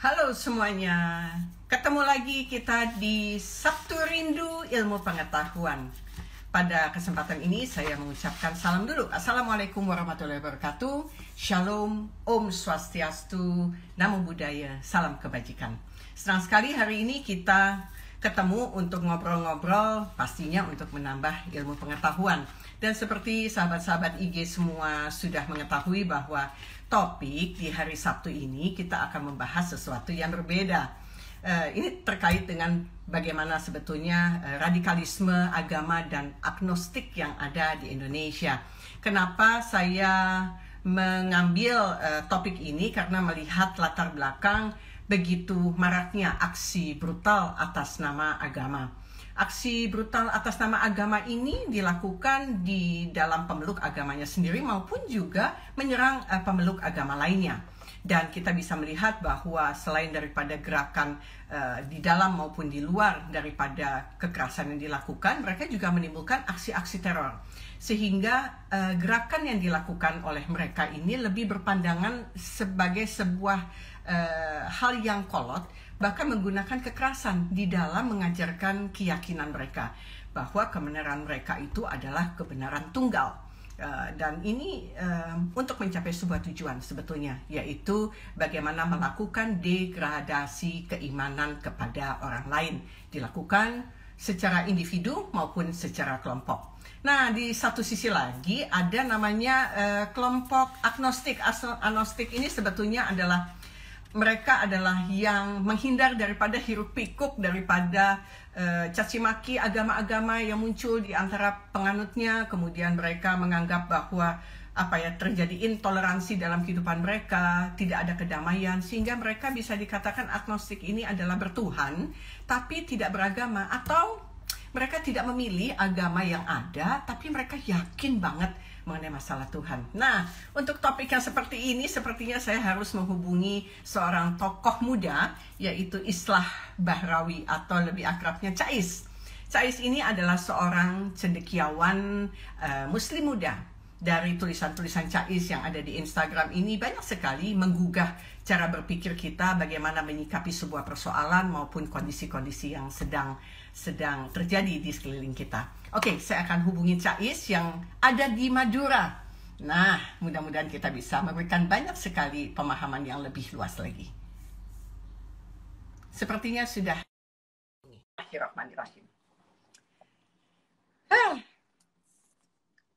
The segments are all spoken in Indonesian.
Halo semuanya, ketemu lagi kita di Sabtu Rindu Ilmu Pengetahuan. Pada kesempatan ini saya mengucapkan salam dulu. Assalamualaikum warahmatullahi wabarakatuh. Shalom, Om Swastiastu, Namo Buddhaya, salam kebajikan. Senang sekali hari ini kita ketemu untuk ngobrol-ngobrol, pastinya untuk menambah ilmu pengetahuan. Dan seperti sahabat-sahabat IG semua sudah mengetahui bahwa topik di hari Sabtu ini kita akan membahas sesuatu yang berbeda. Ini terkait dengan bagaimana sebetulnya radikalisme agama dan agnostik yang ada di Indonesia. Kenapa saya mengambil topik ini? Karena melihat latar belakang begitu maraknya aksi brutal atas nama agama. Aksi brutal atas nama agama ini dilakukan di dalam pemeluk agamanya sendiri maupun juga menyerang pemeluk agama lainnya. Dan kita bisa melihat bahwa selain daripada gerakan di dalam maupun di luar daripada kekerasan yang dilakukan, mereka juga menimbulkan aksi-aksi teror. Sehingga gerakan yang dilakukan oleh mereka ini lebih berpandangan sebagai sebuah hal yang kolot, bahkan menggunakan kekerasan di dalam mengajarkan keyakinan mereka bahwa kebenaran mereka itu adalah kebenaran tunggal. Dan ini untuk mencapai sebuah tujuan sebetulnya, yaitu bagaimana melakukan degradasi keimanan kepada orang lain, dilakukan secara individu maupun secara kelompok. Nah, di satu sisi lagi ada namanya kelompok agnostik. Agnostik ini sebetulnya adalah mereka adalah yang menghindar daripada hiruk pikuk, daripada caci maki agama-agama yang muncul di antara penganutnya. Kemudian mereka menganggap bahwa terjadi intoleransi dalam kehidupan mereka, tidak ada kedamaian, sehingga mereka bisa dikatakan agnostik ini adalah bertuhan tapi tidak beragama, atau mereka tidak memilih agama yang ada tapi mereka yakin banget mengenai masalah Tuhan. Nah, untuk topik yang seperti ini, sepertinya saya harus menghubungi seorang tokoh muda, yaitu Islah Bahrawi atau lebih akrabnya Cais. Cais ini adalah seorang cendekiawan muslim muda. Dari tulisan-tulisan Cais yang ada di Instagram ini banyak sekali menggugah cara berpikir kita, bagaimana menyikapi sebuah persoalan maupun kondisi-kondisi yang sedang terjadi di sekeliling kita. Oke, saya akan hubungi Cais yang ada di Madura. Nah, mudah-mudahan kita bisa memberikan banyak sekali pemahaman yang lebih luas lagi. Sepertinya sudah. Bismillahirrahmanirrahim.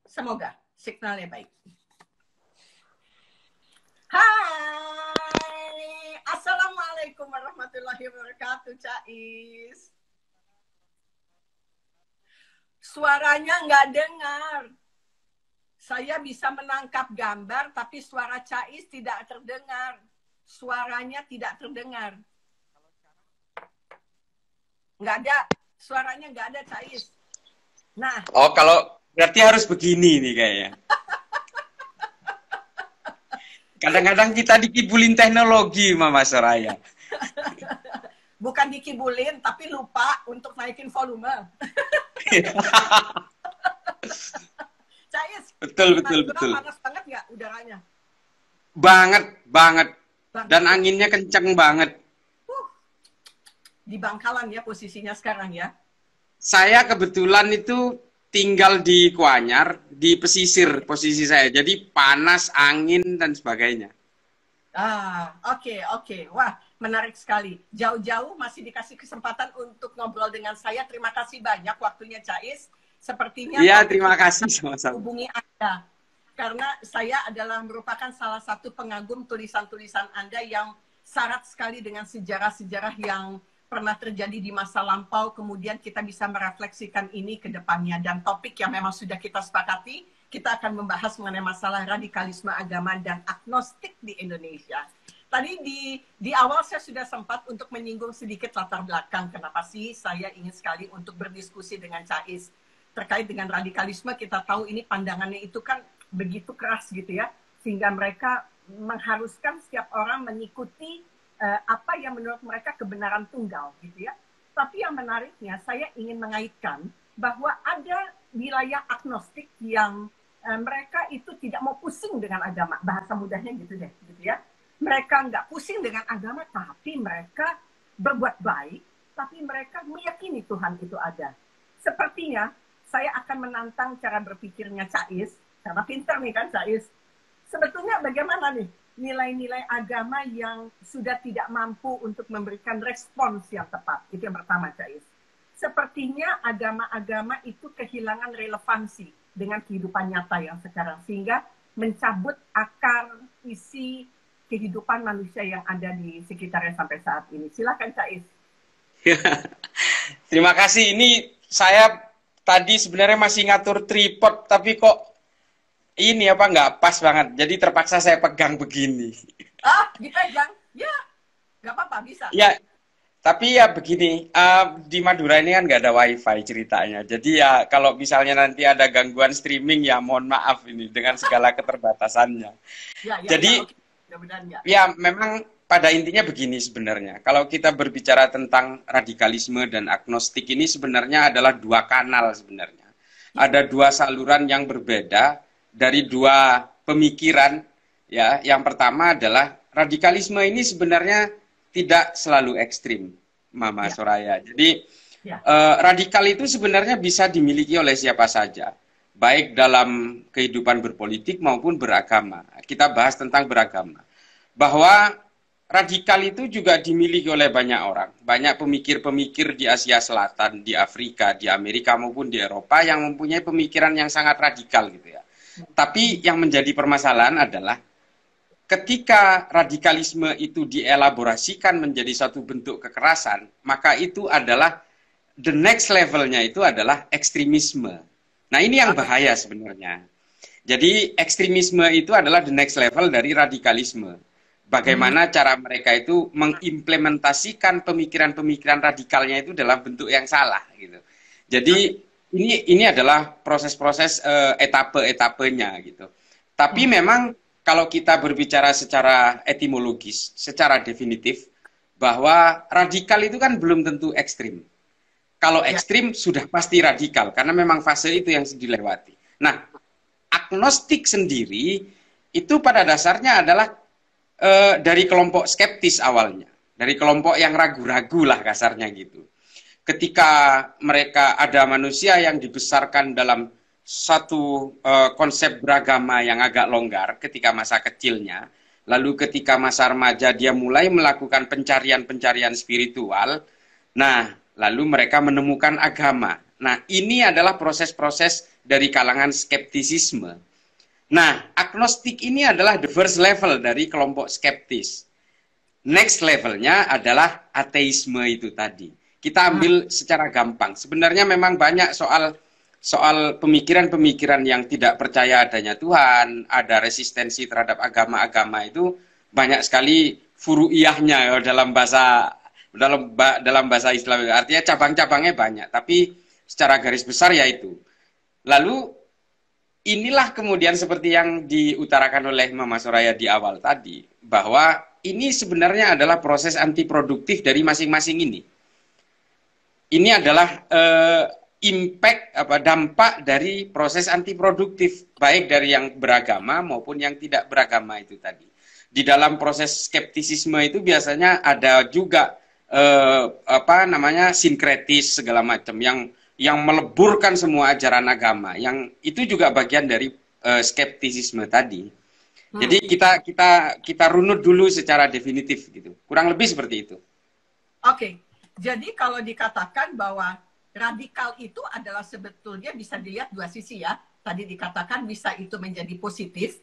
Semoga signalnya baik. Hai, Assalamualaikum warahmatullahi wabarakatuh, Cais. Suaranya nggak dengar. Saya bisa menangkap gambar, tapi suara Cais tidak terdengar. Suaranya tidak terdengar. Nggak ada. Suaranya nggak ada, Cais. Nah. Oh, kalau berarti harus begini nih kayaknya. Kadang-kadang kita dikibulin teknologi, Mama Soraya. Bukan dikibulin, tapi lupa untuk naikin volume. Cais, betul. panas banget nggak udaranya? Banget. Dan anginnya kencang banget. Di Bangkalan ya posisinya sekarang ya? Saya kebetulan itu tinggal di Kuanyar, di pesisir posisi saya. Jadi panas, angin, dan sebagainya. Oke. Wah, menarik sekali. Jauh-jauh masih dikasih kesempatan untuk ngobrol dengan saya. Terima kasih banyak waktunya, Cais. Sepertinya iya, terima kasih sama-sama. Hubungi Anda. Karena saya adalah merupakan salah satu pengagum tulisan-tulisan Anda yang syarat sekali dengan sejarah-sejarah yang pernah terjadi di masa lampau, kemudian kita bisa merefleksikan ini ke depannya. Dan topik yang memang sudah kita sepakati, kita akan membahas mengenai masalah radikalisme agama dan agnostik di Indonesia. tadi di awal saya sudah sempat untuk menyinggung sedikit latar belakang kenapa sih saya ingin sekali untuk berdiskusi dengan Cais terkait dengan radikalisme. Kita tahu ini pandangannya itu kan begitu keras gitu ya, sehingga mereka mengharuskan setiap orang mengikuti apa yang menurut mereka kebenaran tunggal gitu ya. Tapi yang menariknya saya ingin mengaitkan bahwa ada wilayah agnostik yang mereka itu tidak mau pusing dengan agama, bahasa mudahnya gitu deh, gitu ya. Mereka nggak pusing dengan agama, tapi mereka berbuat baik, tapi mereka meyakini Tuhan itu ada. Sepertinya saya akan menantang cara berpikirnya Cais, karena pintar nih kan Cais. Sebetulnya bagaimana nih nilai-nilai agama yang sudah tidak mampu untuk memberikan respons yang tepat? Itu yang pertama, Cais. Sepertinya agama-agama itu kehilangan relevansi dengan kehidupan nyata yang sekarang, sehingga mencabut akar isi kehidupan manusia yang ada di sekitarnya sampai saat ini. Silakan, Cais. Terima kasih. Ini saya tadi sebenarnya masih ngatur tripod, tapi kok ini apa nggak pas banget. Jadi terpaksa saya pegang begini. Dipegang? Ya, nggak apa-apa, bisa. Ya, tapi ya begini, di Madura ini kan nggak ada wifi ceritanya. Jadi ya kalau misalnya nanti ada gangguan streaming ya mohon maaf ini dengan segala keterbatasannya. Jadi ya memang pada intinya begini sebenarnya. Kalau kita berbicara tentang radikalisme dan agnostik ini sebenarnya adalah dua kanal sebenarnya. Ada dua saluran yang berbeda dari dua pemikiran ya. Yang pertama adalah radikalisme ini sebenarnya tidak selalu ekstrim, Mama Soraya. Jadi radikal itu sebenarnya bisa dimiliki oleh siapa saja, baik dalam kehidupan berpolitik maupun beragama. Kita bahas tentang beragama. Bahwa radikal itu juga dimiliki oleh banyak orang. Banyak pemikir-pemikir di Asia Selatan, di Afrika, di Amerika maupun di Eropa yang mempunyai pemikiran yang sangat radikal gitu ya. Tapi yang menjadi permasalahan adalah ketika radikalisme itu dielaborasikan menjadi satu bentuk kekerasan, maka itu adalah the next levelnya itu adalah ekstremisme. Nah ini yang bahaya sebenarnya. Jadi ekstremisme itu adalah the next level dari radikalisme. Bagaimana cara mereka itu mengimplementasikan pemikiran-pemikiran radikalnya itu dalam bentuk yang salah gitu. Jadi ini adalah proses-proses etape-etapenya gitu. Tapi memang kalau kita berbicara secara etimologis, secara definitif, bahwa radikal itu kan belum tentu ekstrim. Kalau ekstrim sudah pasti radikal, karena memang fase itu yang dilewati. Nah, agnostik sendiri itu pada dasarnya adalah dari kelompok skeptis awalnya. Dari kelompok yang ragu-ragu lah kasarnya gitu. Ketika mereka ada manusia yang dibesarkan dalam satu konsep beragama yang agak longgar ketika masa kecilnya, lalu ketika masa remaja dia mulai melakukan pencarian-pencarian spiritual, nah lalu mereka menemukan agama. Nah ini adalah proses-proses dari kalangan skeptisisme. Nah agnostik ini adalah the first level dari kelompok skeptis. Next levelnya adalah ateisme itu tadi. Kita ambil secara gampang. Sebenarnya memang banyak soal pemikiran-pemikiran yang tidak percaya adanya Tuhan, ada resistensi terhadap agama-agama itu banyak sekali furu'iyahnya dalam bahasa Islam. Artinya cabang-cabangnya banyak, tapi secara garis besar ya itu. Lalu inilah kemudian seperti yang diutarakan oleh Mama Soraya di awal tadi, bahwa ini sebenarnya adalah proses antiproduktif dari masing-masing ini. Ini adalah dampak dari proses antiproduktif baik dari yang beragama maupun yang tidak beragama itu tadi. Di dalam proses skeptisisme itu biasanya ada juga sinkretis segala macam yang meleburkan semua ajaran agama, yang itu juga bagian dari skeptisisme tadi. Jadi kita runut dulu secara definitif gitu. Kurang lebih seperti itu. Oke. Jadi kalau dikatakan bahwa radikal itu adalah sebetulnya bisa dilihat dua sisi ya. Tadi dikatakan bisa itu menjadi positif,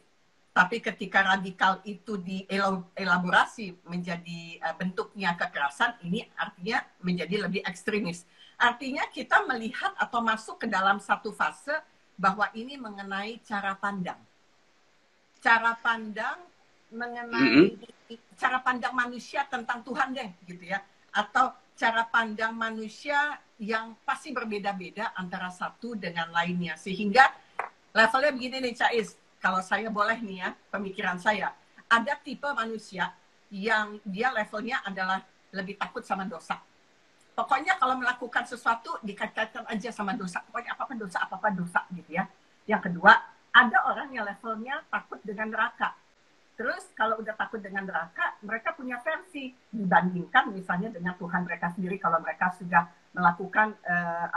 tapi ketika radikal itu dielaborasi menjadi bentuknya kekerasan, ini artinya menjadi lebih ekstremis. Artinya kita melihat atau masuk ke dalam satu fase bahwa ini mengenai cara pandang. Cara pandang mengenai cara pandang manusia tentang Tuhan deh, gitu ya. Atau cara pandang manusia yang pasti berbeda-beda antara satu dengan lainnya. Sehingga levelnya begini nih, Cais. Kalau saya boleh nih ya, pemikiran saya. Ada tipe manusia yang dia levelnya adalah lebih takut sama dosa. Pokoknya kalau melakukan sesuatu dikait-kaitkan aja sama dosa. Pokoknya apa-apa dosa gitu ya. Yang kedua, ada orang yang levelnya takut dengan neraka. Terus kalau udah takut dengan neraka, mereka punya versi dibandingkan misalnya dengan Tuhan mereka sendiri kalau mereka sudah melakukan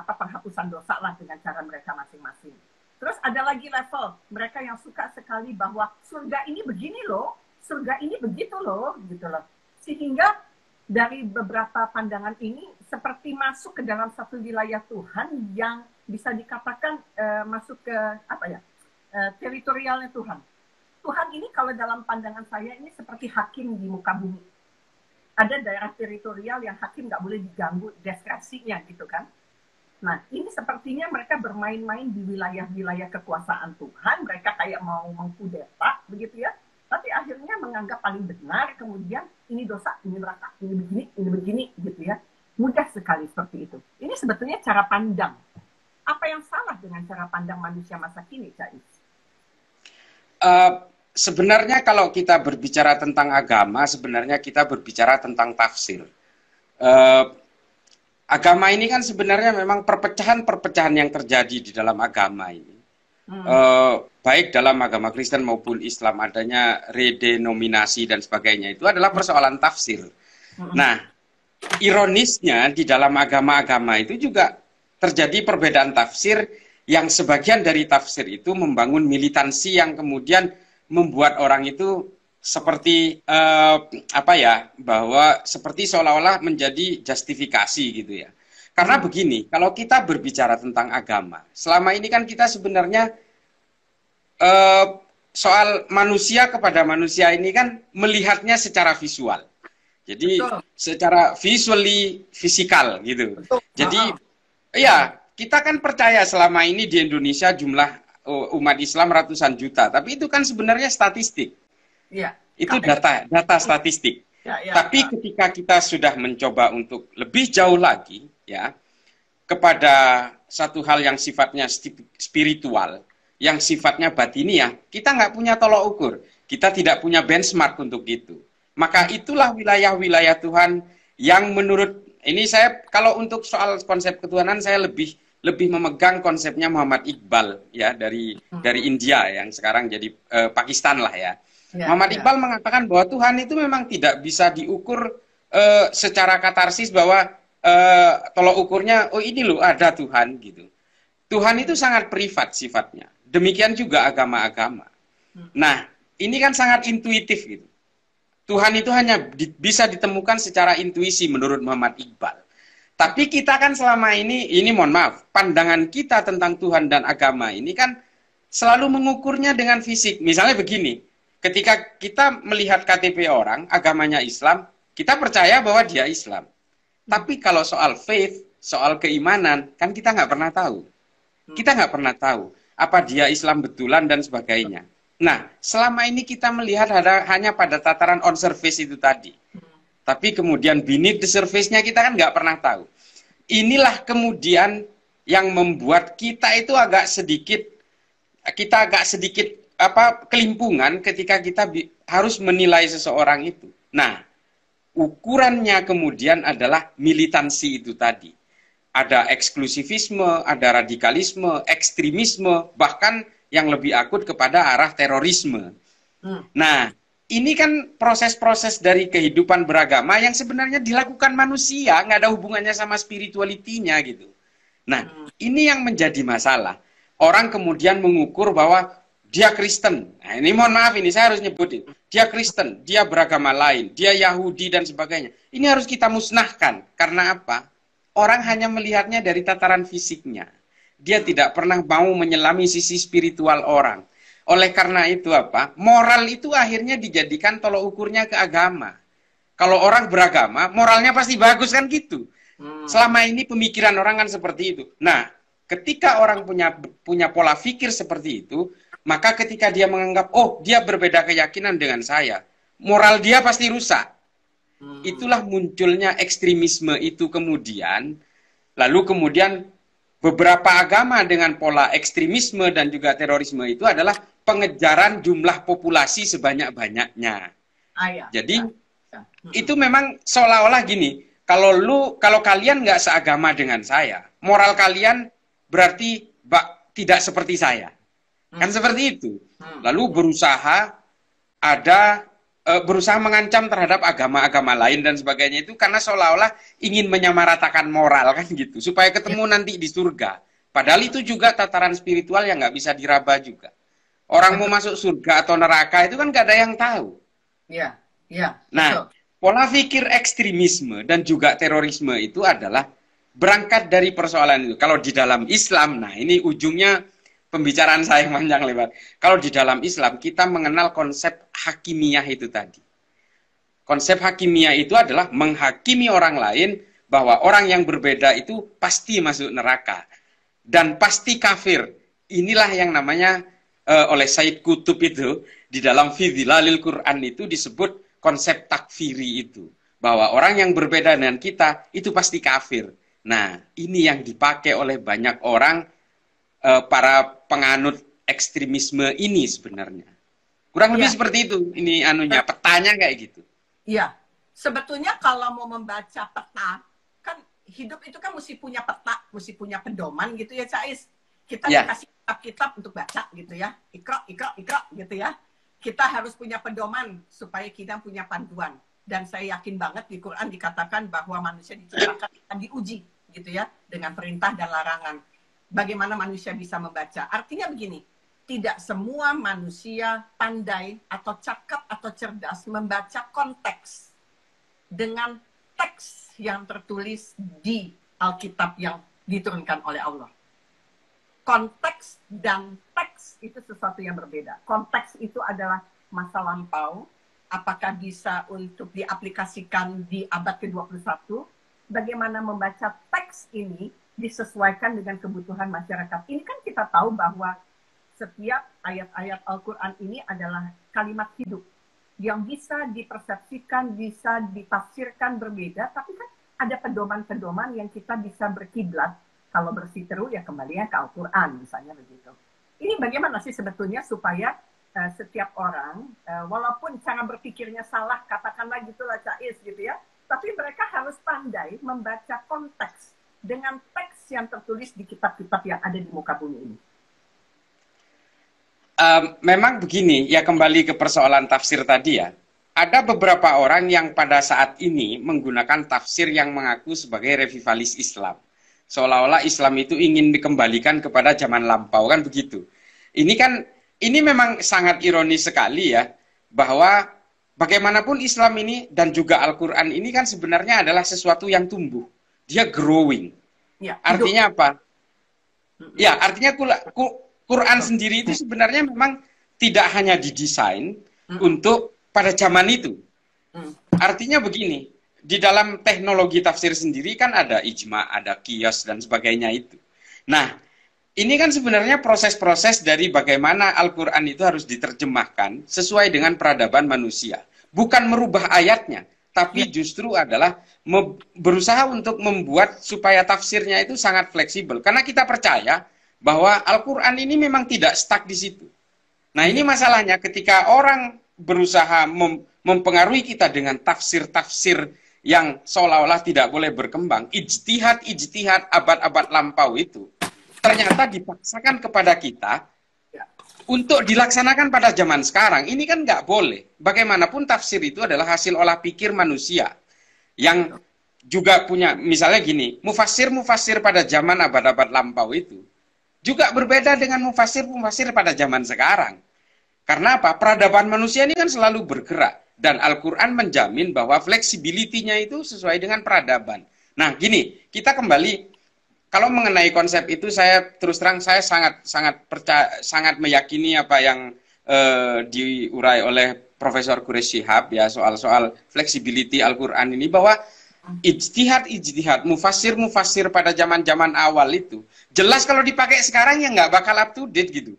penghapusan dosa lah dengan cara mereka masing-masing. Terus ada lagi level mereka yang suka sekali bahwa surga ini begini loh, surga ini begitu loh, gitu loh. Sehingga dari beberapa pandangan ini seperti masuk ke dalam satu wilayah Tuhan yang bisa dikatakan masuk ke teritorialnya Tuhan. Tuhan ini kalau dalam pandangan saya ini seperti hakim di muka bumi. Ada daerah teritorial yang hakim nggak boleh diganggu diskresinya gitu kan. Nah ini sepertinya mereka bermain-main di wilayah-wilayah kekuasaan Tuhan. Mereka kayak mau mengkudeta begitu ya. Tapi akhirnya menganggap paling benar, kemudian ini dosa, ini neraka, ini begini, gitu ya. Mudah sekali seperti itu. Ini sebetulnya cara pandang. Apa yang salah dengan cara pandang manusia masa kini, Cais? Sebenarnya kalau kita berbicara tentang agama, sebenarnya kita berbicara tentang tafsir. Agama ini kan sebenarnya memang perpecahan-perpecahan yang terjadi di dalam agama ini. Baik dalam agama Kristen maupun Islam adanya redenominasi dan sebagainya itu adalah persoalan tafsir. Nah, ironisnya di dalam agama-agama itu juga terjadi perbedaan tafsir yang sebagian dari tafsir itu membangun militansi yang kemudian membuat orang itu seperti bahwa seperti seolah-olah menjadi justifikasi gitu ya. Karena begini, kalau kita berbicara tentang agama, selama ini kan kita sebenarnya soal manusia kepada manusia ini kan melihatnya secara visual. Jadi secara visually fisikal gitu. Jadi ya kita kan percaya selama ini di Indonesia jumlah umat Islam ratusan juta, tapi itu kan sebenarnya statistik. Ya. Itu data statistik. Tapi ketika kita sudah mencoba untuk lebih jauh lagi ya kepada satu hal yang sifatnya spiritual, yang sifatnya batiniah, kita nggak punya tolok ukur, kita tidak punya benchmark untuk itu. Maka itulah wilayah-wilayah Tuhan yang menurut ini saya kalau untuk soal konsep ketuhanan saya lebih memegang konsepnya Muhammad Iqbal ya dari India yang sekarang jadi Pakistan lah ya. Muhammad Iqbal mengatakan bahwa Tuhan itu memang tidak bisa diukur secara katarsis bahwa tolok ukurnya oh ini loh ada Tuhan gitu. Tuhan itu sangat privat sifatnya. Demikian juga agama-agama. Nah, ini kan sangat intuitif gitu. Tuhan itu hanya bisa ditemukan secara intuisi menurut Muhammad Iqbal. Tapi kita kan selama ini mohon maaf, pandangan kita tentang Tuhan dan agama ini kan selalu mengukurnya dengan fisik. Misalnya begini, ketika kita melihat KTP orang, agamanya Islam, kita percaya bahwa dia Islam. Tapi kalau soal faith, soal keimanan, kan kita nggak pernah tahu. Kita nggak pernah tahu apa dia Islam betulan dan sebagainya. Nah, selama ini kita melihat hanya pada tataran on surface itu tadi. Tapi kemudian beneath the surface-nya kita kan nggak pernah tahu. Inilah kemudian yang membuat kita itu agak sedikit kelimpungan ketika kita harus menilai seseorang itu. Nah, ukurannya kemudian adalah militansi itu tadi. Ada eksklusivisme, ada radikalisme, ekstremisme, bahkan yang lebih akut kepada arah terorisme. Nah, ini kan proses-proses dari kehidupan beragama yang sebenarnya dilakukan manusia, nggak ada hubungannya sama spiritualitinya gitu. Nah, ini yang menjadi masalah. Orang kemudian mengukur bahwa dia Kristen. Nah, ini mohon maaf ini saya harus nyebutin. Dia Kristen, dia beragama lain, dia Yahudi dan sebagainya. Ini harus kita musnahkan. Karena apa? Orang hanya melihatnya dari tataran fisiknya. Dia tidak pernah mau menyelami sisi spiritual orang. Oleh karena itu apa? Moral itu akhirnya dijadikan tolok ukurnya ke agama. Kalau orang beragama, moralnya pasti bagus kan gitu. Selama ini pemikiran orang kan seperti itu. Nah, ketika orang punya pola pikir seperti itu, maka ketika dia menganggap, oh dia berbeda keyakinan dengan saya, moral dia pasti rusak. Itulah munculnya ekstremisme itu kemudian, lalu kemudian beberapa agama dengan pola ekstremisme dan juga terorisme itu adalah pengejaran jumlah populasi sebanyak-banyaknya. Jadi itu memang seolah-olah gini, kalau kalian nggak seagama dengan saya, moral kalian berarti tidak seperti saya. Kan seperti itu. Lalu berusaha mengancam terhadap agama-agama lain dan sebagainya itu karena seolah-olah ingin menyamaratakan moral kan gitu supaya ketemu nanti di surga. Padahal itu juga tataran spiritual yang nggak bisa diraba juga. Orang mau masuk surga atau neraka itu kan nggak ada yang tahu. Nah, pola pikir ekstremisme dan juga terorisme itu adalah berangkat dari persoalan itu. Kalau di dalam Islam, nah ini ujungnya pembicaraan saya panjang lebar. Kalau di dalam Islam, kita mengenal konsep hakimiyah itu tadi. Konsep hakimiyah itu adalah menghakimi orang lain bahwa orang yang berbeda itu pasti masuk neraka. Dan pasti kafir. Inilah yang namanya oleh Said Qutb itu, di dalam Fi Dhilalil Quran itu disebut konsep takfiri itu. Bahwa orang yang berbeda dengan kita, itu pasti kafir. Nah, ini yang dipakai oleh banyak orang, para penganut ekstremisme ini sebenarnya. Kurang lebih seperti itu. Ini anunya, petanya kayak gitu. Iya. Sebetulnya kalau mau membaca peta, kan hidup itu kan mesti punya peta, mesti punya pedoman gitu ya, Cais. Kita dikasih kitab-kitab untuk baca gitu ya. Ikra gitu ya. Kita harus punya pedoman supaya kita punya panduan. Dan saya yakin banget di Quran dikatakan bahwa manusia diciptakan akan diuji gitu ya, dengan perintah dan larangan. Bagaimana manusia bisa membaca? Artinya begini, tidak semua manusia pandai atau cakap atau cerdas membaca konteks dengan teks yang tertulis di Alkitab yang diturunkan oleh Allah. Konteks dan teks itu sesuatu yang berbeda. Konteks itu adalah masa lampau, apakah bisa untuk diaplikasikan di abad ke-21? Bagaimana membaca teks ini disesuaikan dengan kebutuhan masyarakat. Ini kan kita tahu bahwa setiap ayat-ayat Al-Quran ini adalah kalimat hidup yang bisa dipersepsikan, bisa ditafsirkan berbeda, tapi kan ada pedoman-pedoman yang kita bisa berkiblat. Kalau bersiteru ya kembalinya ke Al-Quran misalnya begitu. Ini bagaimana sih sebetulnya supaya setiap orang, walaupun cara berpikirnya salah, katakanlah gitulah Cais gitu ya, tapi mereka harus pandai membaca konteks dengan teks yang tertulis di kitab-kitab yang ada di muka bumi ini. Memang begini, ya kembali ke persoalan tafsir tadi ya. Ada beberapa orang yang pada saat ini menggunakan tafsir yang mengaku sebagai revivalis Islam. Seolah-olah Islam itu ingin dikembalikan kepada zaman lampau, kan begitu. Ini memang sangat ironis sekali ya, bahwa bagaimanapun Islam ini dan juga Al-Quran ini kan sebenarnya adalah sesuatu yang tumbuh. Dia growing. Artinya apa? Ya, artinya Quran sendiri itu sebenarnya memang tidak hanya didesain untuk pada zaman itu. Artinya begini, di dalam teknologi tafsir sendiri kan ada ijma, ada qiyas dan sebagainya itu. Nah, ini kan sebenarnya proses-proses dari bagaimana Al-Quran itu harus diterjemahkan sesuai dengan peradaban manusia. Bukan merubah ayatnya, tapi justru adalah berusaha untuk membuat supaya tafsirnya itu sangat fleksibel. Karena kita percaya bahwa Al-Quran ini memang tidak stuck di situ. Nah, ini masalahnya ketika orang berusaha mempengaruhi kita dengan tafsir-tafsir yang seolah-olah tidak boleh berkembang. Ijtihad abad-abad lampau itu ternyata dipaksakan kepada kita untuk dilaksanakan pada zaman sekarang. Ini kan nggak boleh. Bagaimanapun tafsir itu adalah hasil olah pikir manusia yang juga punya, misalnya gini, mufassir pada zaman abad-abad lampau itu juga berbeda dengan mufassir pada zaman sekarang. Karena apa? Peradaban manusia ini kan selalu bergerak. Dan Al-Quran menjamin bahwa fleksibilitinya itu sesuai dengan peradaban. Nah, gini, kita kembali, kalau mengenai konsep itu, saya terus terang, saya sangat meyakini apa yang diurai oleh Profesor Quraish Shihab, ya, soal fleksibiliti Al-Quran ini, bahwa ijtihad, mufassir pada zaman-zaman awal itu, jelas kalau dipakai sekarang ya nggak bakal up to date gitu.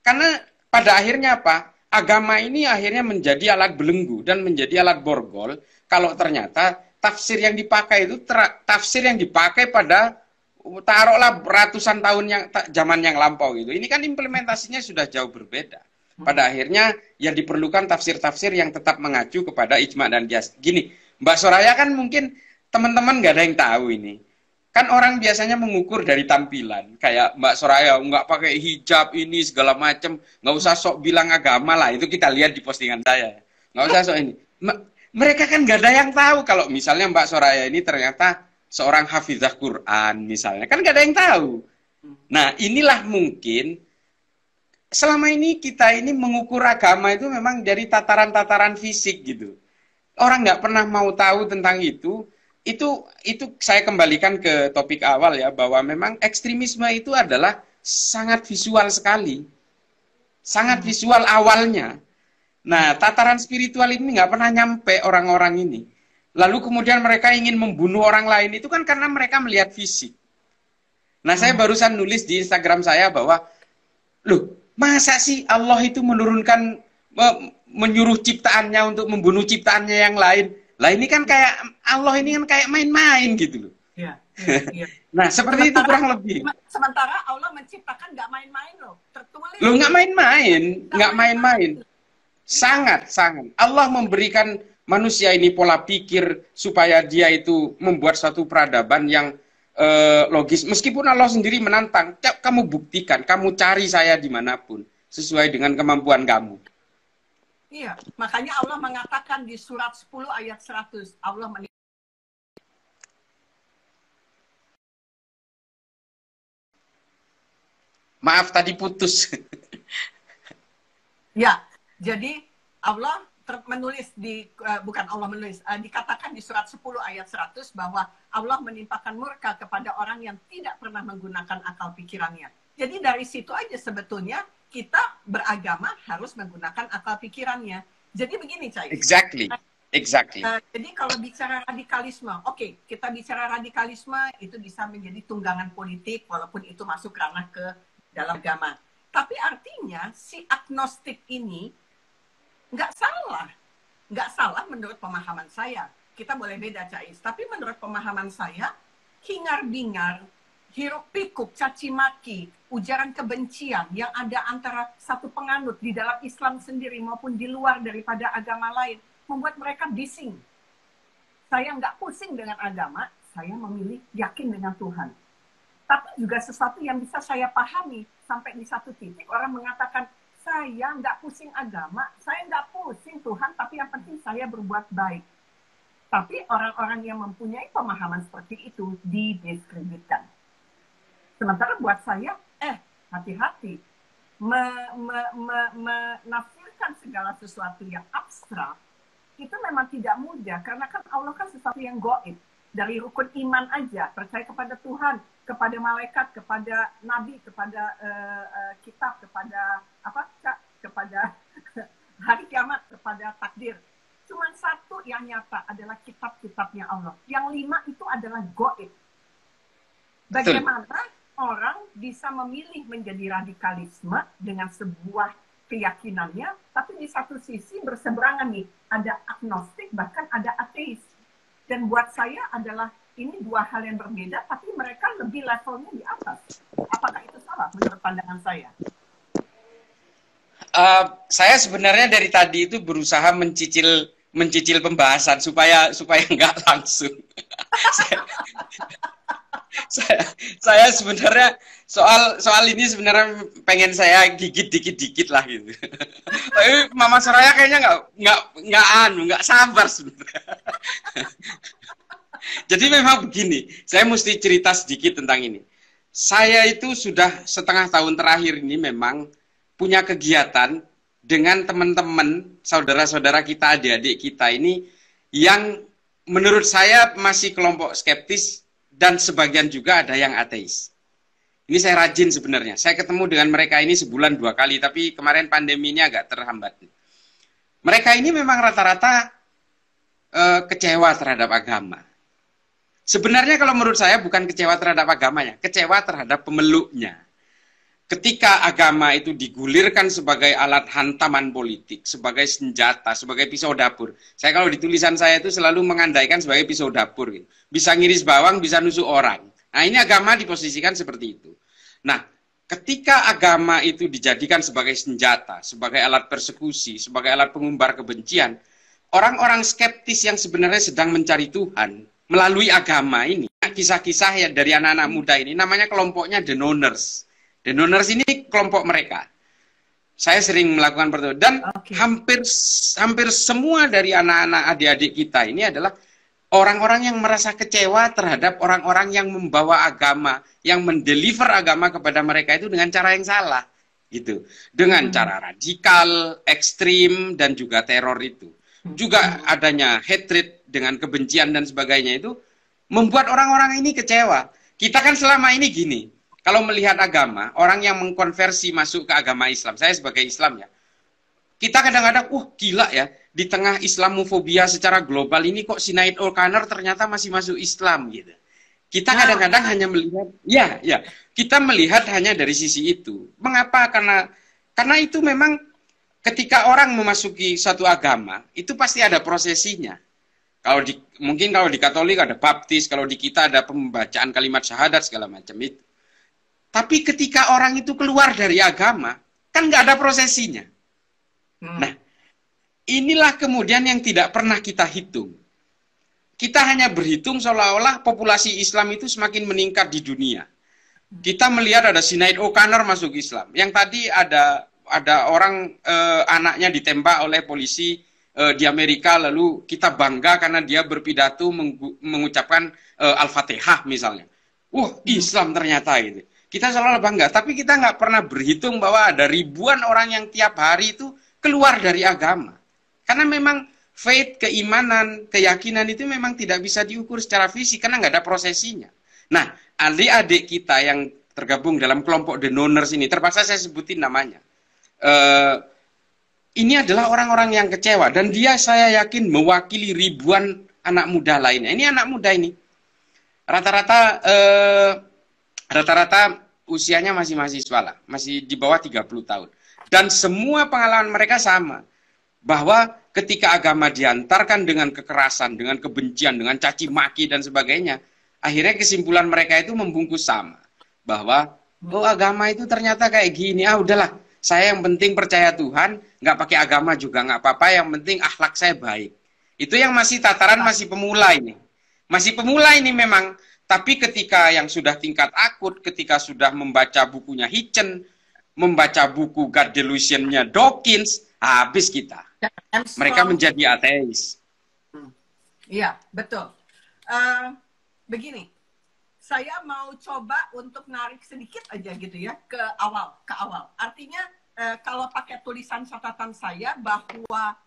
Karena pada akhirnya apa? Agama ini akhirnya menjadi alat belenggu dan menjadi alat borgol kalau ternyata tafsir yang dipakai itu tafsir yang dipakai pada taruhlah ratusan tahun yang zaman yang lampau gitu. Ini kan implementasinya sudah jauh berbeda. Pada akhirnya yang diperlukan tafsir-tafsir yang tetap mengacu kepada ijma dan qiyas. Gini, Mbak Soraya kan mungkin teman-teman nggak ada yang tahu ini. Kan orang biasanya mengukur dari tampilan. Kayak Mbak Soraya, nggak pakai hijab ini, segala macem. Nggak usah sok bilang agama lah. Itu kita lihat di postingan saya. Nggak usah sok ini. Mereka kan nggak ada yang tahu kalau misalnya Mbak Soraya ini ternyata seorang hafizah Quran misalnya. Kan nggak ada yang tahu. Nah, inilah mungkin selama ini kita ini mengukur agama itu memang dari tataran-tataran fisik gitu. Orang nggak pernah mau tahu tentang itu saya kembalikan ke topik awal ya, bahwa memang ekstremisme itu adalah sangat visual sekali. Sangat visual awalnya. Nah, tataran spiritual ini nggak pernah nyampe orang-orang ini. Lalu kemudian mereka ingin membunuh orang lain, itu kan karena mereka melihat fisik. Nah, saya barusan nulis di Instagram saya bahwa, loh, masa sih Allah itu menyuruh ciptaannya untuk membunuh ciptaannya yang lain? Lah ini kan kayak Allah ini kan kayak main-main gitu loh. Iya. Nah, seperti itu kurang lebih. Sementara Allah menciptakan nggak main-main loh. Tertulis. Loh, nggak main-main. Sangat. Allah memberikan manusia ini pola pikir supaya dia itu membuat suatu peradaban yang logis. Meskipun Allah sendiri menantang, kamu buktikan, kamu cari saya dimanapun sesuai dengan kemampuan kamu. Iya, makanya Allah mengatakan di surat 10 ayat 100, Allah Maaf, tadi putus. Ya, jadi Allah menulis bukan Allah menulis, dikatakan di surat 10 ayat 100 bahwa Allah menimpakan murka kepada orang yang tidak pernah menggunakan akal pikirannya. Jadi dari situ aja sebetulnya kita beragama harus menggunakan akal pikirannya. Jadi begini, Cai. Exactly. Jadi kalau bicara radikalisme, oke, kita bicara radikalisme itu bisa menjadi tunggangan politik walaupun itu masuk ranah ke dalam agama. Tapi artinya si agnostik ini nggak salah menurut pemahaman saya. Kita boleh beda, Cais. Tapi menurut pemahaman saya, hingar-bingar, hiruk pikuk, caci maki, ujaran kebencian yang ada antara satu penganut di dalam Islam sendiri maupun di luar daripada agama lain membuat mereka bising. Saya nggak pusing dengan agama, saya memilih yakin dengan Tuhan. Tapi juga sesuatu yang bisa saya pahami sampai di satu titik orang mengatakan saya nggak pusing agama, saya nggak pusing Tuhan, tapi yang penting saya berbuat baik. Tapi orang-orang yang mempunyai pemahaman seperti itu didiskreditkan. Sementara buat saya, hati-hati. Menafsirkan segala sesuatu yang abstrak, itu memang tidak mudah. Karena kan Allah kan sesuatu yang gaib. Dari rukun iman aja, percaya kepada Tuhan, kepada malaikat, kepada nabi, kepada kitab, kepada kepada hari kiamat, kepada takdir. Cuma satu yang nyata adalah kitab-kitabnya Allah. Yang 5 itu adalah gaib. Bagaimana orang bisa memilih menjadi radikalisme dengan sebuah keyakinannya, tapi di satu sisi berseberangan nih, ada agnostik, bahkan ada ateis. Dan buat saya adalah ini dua hal yang berbeda, tapi mereka lebih levelnya di atas. Apakah itu salah menurut pandangan saya? Saya sebenarnya dari tadi itu berusaha mencicil pembahasan supaya nggak langsung. saya sebenarnya soal ini sebenarnya pengen saya gigit dikit lah gitu. Tapi Mama Soraya kayaknya nggak sabar sebenarnya. Jadi memang begini, saya mesti cerita sedikit tentang ini. Saya itu sudah setengah tahun terakhir ini memang punya kegiatan dengan teman-teman, saudara-saudara kita, adik-adik kita ini yang menurut saya masih kelompok skeptis dan sebagian juga ada yang ateis. Ini saya rajin sebenarnya. Saya ketemu dengan mereka ini sebulan 2 kali, tapi kemarin pandemi ini agak terhambat. Mereka ini memang rata-rata kecewa terhadap agama. Sebenarnya kalau menurut saya bukan kecewa terhadap agamanya, kecewa terhadap pemeluknya. ketika agama itu digulirkan sebagai alat hantaman politik, sebagai senjata, sebagai pisau dapur. Saya kalau di tulisan saya itu selalu mengandaikan sebagai pisau dapur. Gitu. Bisa ngiris bawang, bisa nusuk orang. Nah ini agama diposisikan seperti itu. Nah ketika agama itu dijadikan sebagai senjata, sebagai alat persekusi, sebagai alat pengumbar kebencian, orang-orang skeptis yang sebenarnya sedang mencari Tuhan melalui agama ini, kisah-kisah ya dari anak-anak muda ini, namanya kelompoknya The Noners. The Noners ini kelompok mereka. Saya sering melakukan pertemuan dan hampir semua dari anak-anak adik-adik kita ini adalah orang-orang yang merasa kecewa terhadap orang-orang yang membawa agama, yang mendeliver agama kepada mereka itu dengan cara yang salah, gitu. Dengan cara radikal, ekstrim, dan juga teror itu. Juga adanya hatred dengan kebencian dan sebagainya itu membuat orang-orang ini kecewa. Kita kan selama ini gini, kalau melihat agama, orang yang mengkonversi masuk ke agama Islam, saya sebagai Islam ya, kita kadang-kadang, gila ya, di tengah Islamofobia secara global ini kok Sinead O'Connor ternyata masih masuk Islam gitu. Kita kadang-kadang hanya melihat, kita melihat hanya dari sisi itu. Mengapa? Karena itu memang ketika orang memasuki satu agama, itu pasti ada prosesinya. Mungkin kalau di Katolik ada baptis, kalau di kita ada pembacaan kalimat syahadat segala macam itu. Tapi ketika orang itu keluar dari agama, kan nggak ada prosesinya. Nah, inilah kemudian yang tidak pernah kita hitung. Kita hanya berhitung seolah-olah populasi Islam itu semakin meningkat di dunia. Kita melihat ada Sinead O'Connor masuk Islam. Yang tadi ada orang anaknya ditembak oleh polisi di Amerika, lalu kita bangga karena dia berpidato mengucapkan Al-Fatihah misalnya. Islam ternyata gitu. Kita selalu bangga, tapi kita nggak pernah berhitung bahwa ada ribuan orang yang tiap hari itu keluar dari agama. Karena memang faith, keimanan, keyakinan itu memang tidak bisa diukur secara fisik, karena nggak ada prosesinya. Nah, adik-adik kita yang tergabung dalam kelompok The Noners ini, terpaksa saya sebutin namanya. Ini adalah orang-orang yang kecewa, dan dia saya yakin mewakili ribuan anak muda lainnya. Ini anak muda ini. Rata-rata usianya masih mahasiswa lah, masih di bawah 30 tahun. Dan semua pengalaman mereka sama. Bahwa ketika agama diantarkan dengan kekerasan, dengan kebencian, dengan caci maki dan sebagainya, akhirnya kesimpulan mereka itu membungkus sama. Bahwa, agama itu ternyata kayak gini, udahlah, saya yang penting percaya Tuhan, nggak pakai agama juga nggak apa-apa, yang penting akhlak saya baik. Itu yang masih tataran masih pemula ini. Masih pemula ini memang. Tapi ketika yang sudah tingkat akut, ketika sudah membaca bukunya Hitchen, membaca buku God Delusion-nya Dawkins, habis kita. Mereka menjadi ateis. Iya, betul. Begini, saya mau coba untuk narik sedikit aja gitu ya ke awal. Artinya kalau pakai tulisan catatan saya bahwa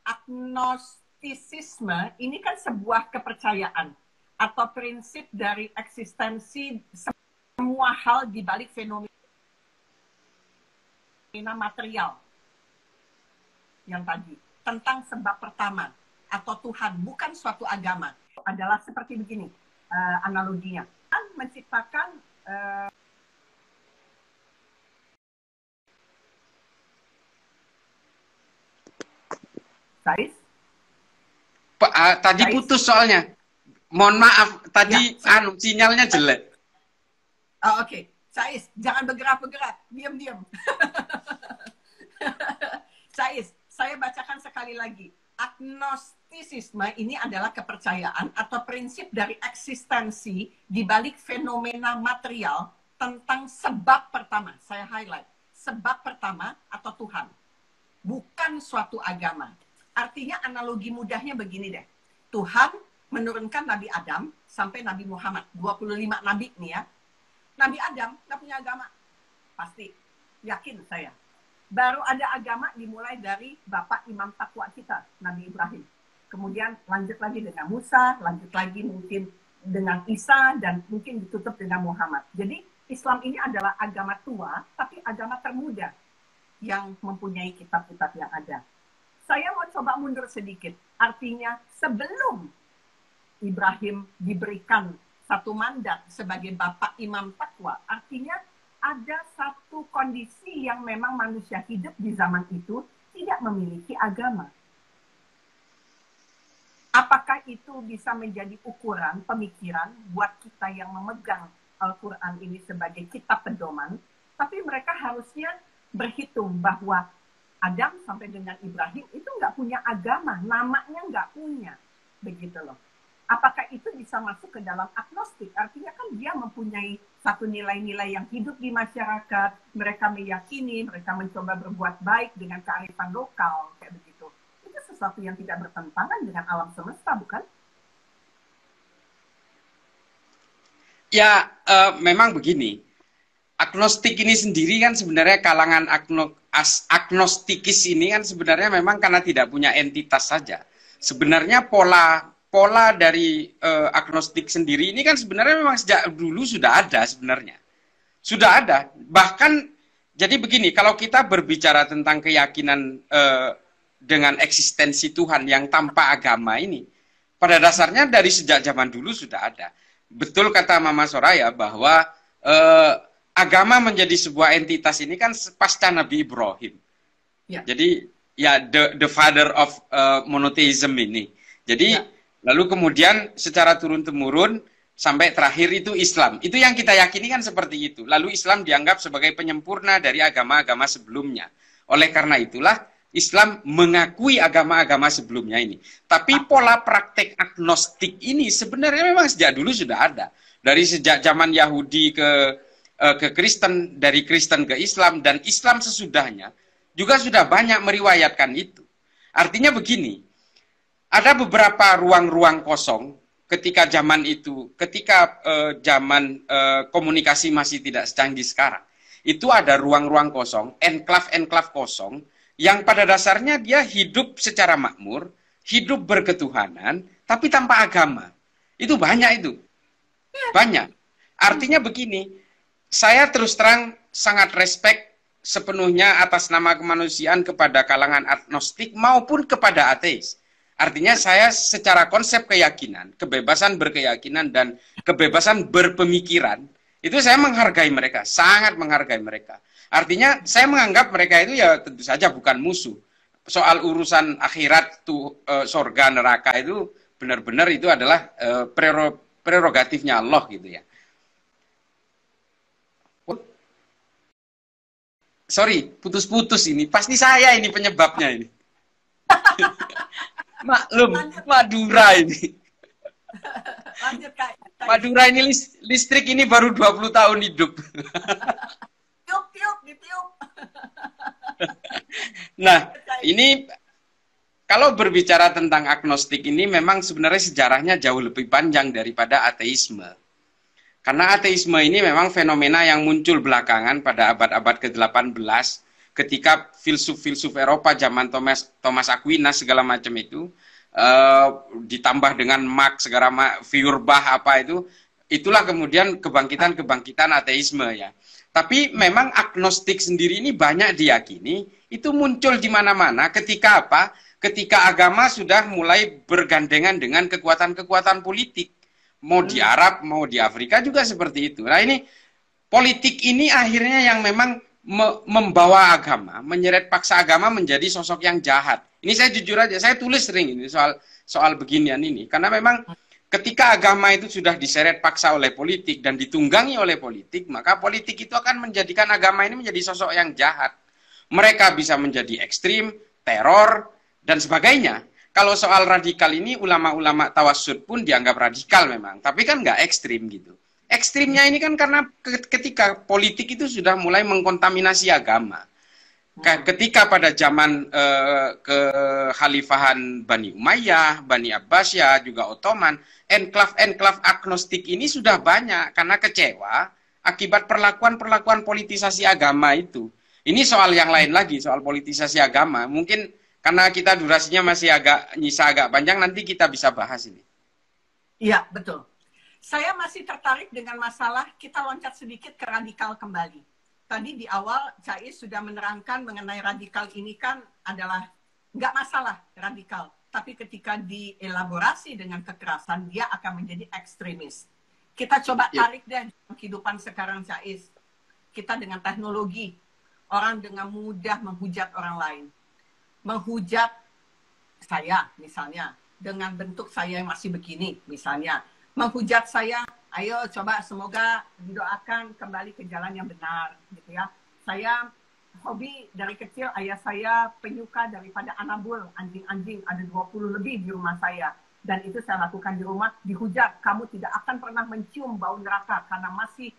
agnostisisme ini kan sebuah kepercayaan atau prinsip dari eksistensi semua hal di balik fenomena material yang tadi, tentang sebab pertama atau Tuhan, bukan suatu agama. Adalah seperti begini analoginya. Tuhan menciptakan tadi putus soalnya. Mohon maaf, tadi sinyalnya jelek. Oke. Sais, jangan bergerak-bergerak. Diam-diam. Sais, saya bacakan sekali lagi. Agnostisisme ini adalah kepercayaan atau prinsip dari eksistensi di balik fenomena material tentang sebab pertama. Saya highlight. Sebab pertama atau Tuhan. Bukan suatu agama. Artinya analogi mudahnya begini deh. Tuhan menurunkan Nabi Adam sampai Nabi Muhammad. 25 Nabi nih ya. Nabi Adam nggak punya agama. Pasti. Yakin saya. Baru ada agama dimulai dari Bapak Imam Takwa kita, Nabi Ibrahim. Kemudian lanjut lagi dengan Musa, lanjut lagi mungkin dengan Isa, dan mungkin ditutup dengan Muhammad. Jadi Islam ini adalah agama tua, tapi agama termuda yang mempunyai kitab-kitab yang ada. Saya mau coba mundur sedikit. Artinya sebelum Ibrahim diberikan satu mandat sebagai Bapak Imam Takwa, artinya ada satu kondisi yang memang manusia hidup di zaman itu tidak memiliki agama. Apakah itu bisa menjadi ukuran pemikiran buat kita yang memegang Al-Quran ini sebagai kitab pedoman, tapi mereka harusnya berhitung bahwa Adam sampai dengan Ibrahim itu nggak punya agama, namanya nggak punya, begitu loh. Apakah itu bisa masuk ke dalam agnostik? Artinya kan dia mempunyai satu nilai-nilai yang hidup di masyarakat, mereka meyakini, mereka mencoba berbuat baik dengan kearifan lokal, kayak begitu. Itu sesuatu yang tidak bertentangan dengan alam semesta, bukan? Ya, memang begini. Agnostik ini sendiri kan sebenarnya kalangan agnostikis ini kan sebenarnya memang karena tidak punya entitas saja. Sebenarnya pola dari agnostik sendiri ini kan sebenarnya memang sejak dulu sudah ada sebenarnya. Sudah ada. Bahkan jadi begini, kalau kita berbicara tentang keyakinan dengan eksistensi Tuhan yang tanpa agama ini, pada dasarnya dari sejak zaman dulu sudah ada. Betul kata Mama Soraya bahwa agama menjadi sebuah entitas ini kan pasca Nabi Ibrahim. Ya. Jadi ya the father of monotheism ini. Jadi ya. Lalu kemudian secara turun-temurun sampai terakhir itu Islam. Itu yang kita yakini kan seperti itu. Lalu Islam dianggap sebagai penyempurna dari agama-agama sebelumnya. Oleh karena itulah Islam mengakui agama-agama sebelumnya ini. Tapi pola praktek agnostik ini sebenarnya memang sejak dulu sudah ada. Dari sejak zaman Yahudi ke Kristen, dari Kristen ke Islam, dan Islam sesudahnya juga sudah banyak meriwayatkan itu. Artinya begini, ada beberapa ruang-ruang kosong ketika zaman itu, ketika zaman komunikasi masih tidak secanggih sekarang. Itu ada ruang-ruang kosong, enklav-enklav kosong, yang pada dasarnya dia hidup secara makmur, hidup berketuhanan, tapi tanpa agama. Itu banyak itu. Banyak. Artinya begini, saya terus terang sangat respect sepenuhnya atas nama kemanusiaan kepada kalangan agnostik maupun kepada ateis. Artinya saya secara konsep keyakinan, kebebasan berkeyakinan dan kebebasan berpemikiran, itu saya menghargai mereka, sangat menghargai mereka. Artinya saya menganggap mereka itu ya tentu saja bukan musuh. Soal urusan akhirat tuh sorga neraka itu benar-benar itu adalah prerogatifnya Allah gitu ya. Sorry, putus-putus ini. Pasti saya ini penyebabnya ini. Maklum, Madura ini. Lanjut, Kak. Madura ini listrik ini baru 20 tahun hidup. Tiup, ditiup. Nah, ini kalau berbicara tentang agnostik ini memang sebenarnya sejarahnya jauh lebih panjang daripada ateisme. Karena ateisme ini memang fenomena yang muncul belakangan pada abad-abad ke-18 ketika filsuf-filsuf Eropa zaman Thomas Aquinas segala macam itu ditambah dengan Marx segala Feuerbach apa itu, itulah kemudian kebangkitan ateisme ya. Tapi memang agnostik sendiri ini banyak diyakini, itu muncul di mana-mana ketika apa? Ketika agama sudah mulai bergandengan dengan kekuatan-kekuatan politik. Mau di Arab, mau di Afrika juga seperti itu. Nah ini, politik ini akhirnya yang memang membawa agama, menyeret paksa agama menjadi sosok yang jahat. Ini saya jujur aja, saya tulis sering ini soal beginian ini. Karena memang ketika agama itu sudah diseret paksa oleh politik dan ditunggangi oleh politik, maka politik itu akan menjadikan agama ini menjadi sosok yang jahat. Mereka bisa menjadi ekstrim, teror, dan sebagainya. Kalau soal radikal ini, ulama-ulama tawassut pun dianggap radikal memang. Tapi kan nggak ekstrim gitu. Ekstrimnya ini kan karena ketika politik itu sudah mulai mengkontaminasi agama. Ketika pada zaman kekhalifahan Bani Umayyah, Bani Abbasiyah, juga Ottoman, enklav-enklav agnostik ini sudah banyak karena kecewa akibat perlakuan-perlakuan politisasi agama itu. Ini soal yang lain lagi, soal politisasi agama. Mungkin karena kita durasinya masih nyisa agak panjang, nanti kita bisa bahas ini. Iya, betul. Saya masih tertarik dengan masalah, kita loncat sedikit ke radikal kembali. Tadi di awal, Cais sudah menerangkan mengenai radikal ini kan adalah nggak masalah radikal. Tapi ketika dielaborasi dengan kekerasan, dia akan menjadi ekstremis. Kita coba tarik deh kehidupan sekarang, Cais. kita dengan teknologi, orang dengan mudah menghujat orang lain. Menghujat saya misalnya, dengan bentuk saya yang masih begini misalnya. Menghujat saya, ayo coba semoga didoakan kembali ke jalan yang benar gitu ya. Saya hobi dari kecil, ayah saya penyuka daripada anabul, anjing-anjing, ada 20 lebih di rumah saya. Dan itu saya lakukan di rumah, dihujat, kamu tidak akan pernah mencium bau neraka karena masih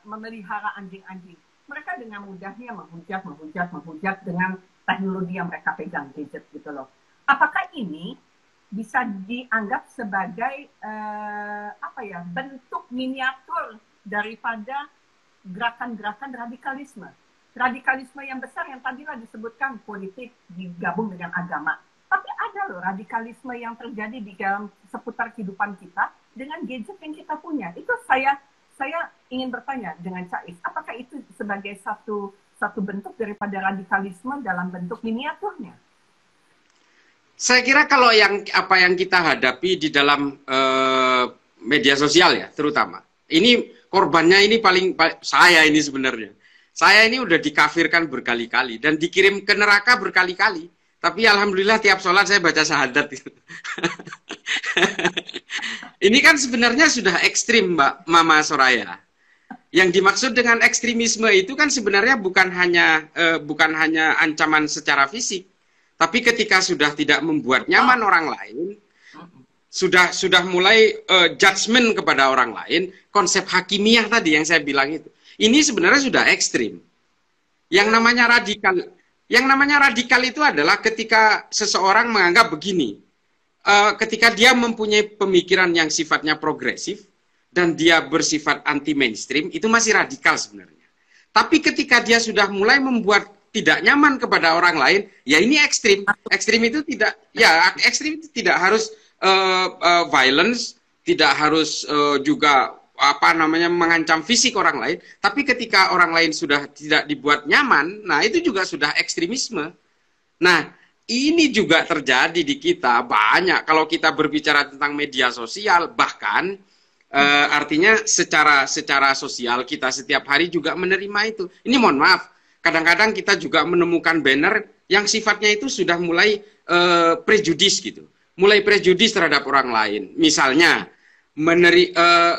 memelihara anjing-anjing. Mereka dengan mudahnya menghujat dengan teknologi yang mereka pegang, gadget gitu loh. Apakah ini bisa dianggap sebagai bentuk miniatur daripada gerakan-gerakan radikalisme? Radikalisme yang besar yang tadilah disebutkan politik digabung dengan agama. Tapi ada loh radikalisme yang terjadi di dalam seputar kehidupan kita dengan gadget yang kita punya. Itu saya ingin bertanya dengan Cais, apakah itu sebagai satu bentuk daripada radikalisme dalam bentuk miniaturnya? Saya kira kalau apa yang kita hadapi di dalam media sosial ya, terutama ini korbannya ini paling saya ini sebenarnya. Saya ini udah dikafirkan berkali-kali dan dikirim ke neraka berkali-kali. Tapi alhamdulillah tiap sholat saya baca syahadat. Ini kan sebenarnya sudah ekstrim, Mbak Mama Soraya. Yang dimaksud dengan ekstremisme itu kan sebenarnya bukan hanya ancaman secara fisik, tapi ketika sudah tidak membuat nyaman orang lain, sudah mulai judgement kepada orang lain, konsep hakimiyah tadi yang saya bilang itu. Ini sebenarnya sudah ekstrim. Yang namanya radikal itu adalah ketika seseorang menganggap begini, ketika dia mempunyai pemikiran yang sifatnya progresif dan dia bersifat anti mainstream, itu masih radikal sebenarnya. Tapi ketika dia sudah mulai membuat tidak nyaman kepada orang lain, ya ini ekstrim. Ekstrim itu tidak harus violence, tidak harus juga mengancam fisik orang lain, tapi ketika orang lain sudah tidak dibuat nyaman, nah itu juga sudah ekstremisme. Nah, ini juga terjadi di kita banyak kalau kita berbicara tentang media sosial, bahkan artinya secara sosial kita setiap hari juga menerima itu. Ini mohon maaf, kadang-kadang kita juga menemukan banner yang sifatnya itu sudah mulai prejudis gitu. Mulai prejudis terhadap orang lain. Misalnya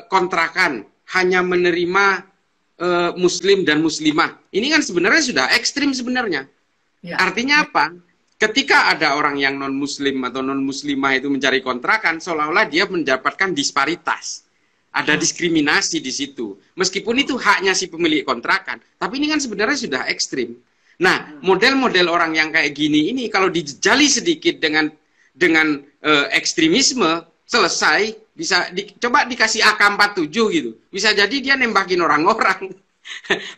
kontrakan hanya menerima muslim dan muslimah. Ini kan sebenarnya sudah ekstrim sebenarnya. Ya. Artinya apa? Ketika ada orang yang non muslim atau non muslimah itu mencari kontrakan, seolah-olah dia mendapatkan disparitas. Ada diskriminasi di situ. Meskipun itu haknya si pemilik kontrakan, tapi ini kan sebenarnya sudah ekstrim. Nah, model-model orang yang kayak gini ini kalau dijali sedikit dengan ekstremisme, selesai, bisa coba dikasih AK-47 gitu. Bisa jadi dia nembakin orang-orang.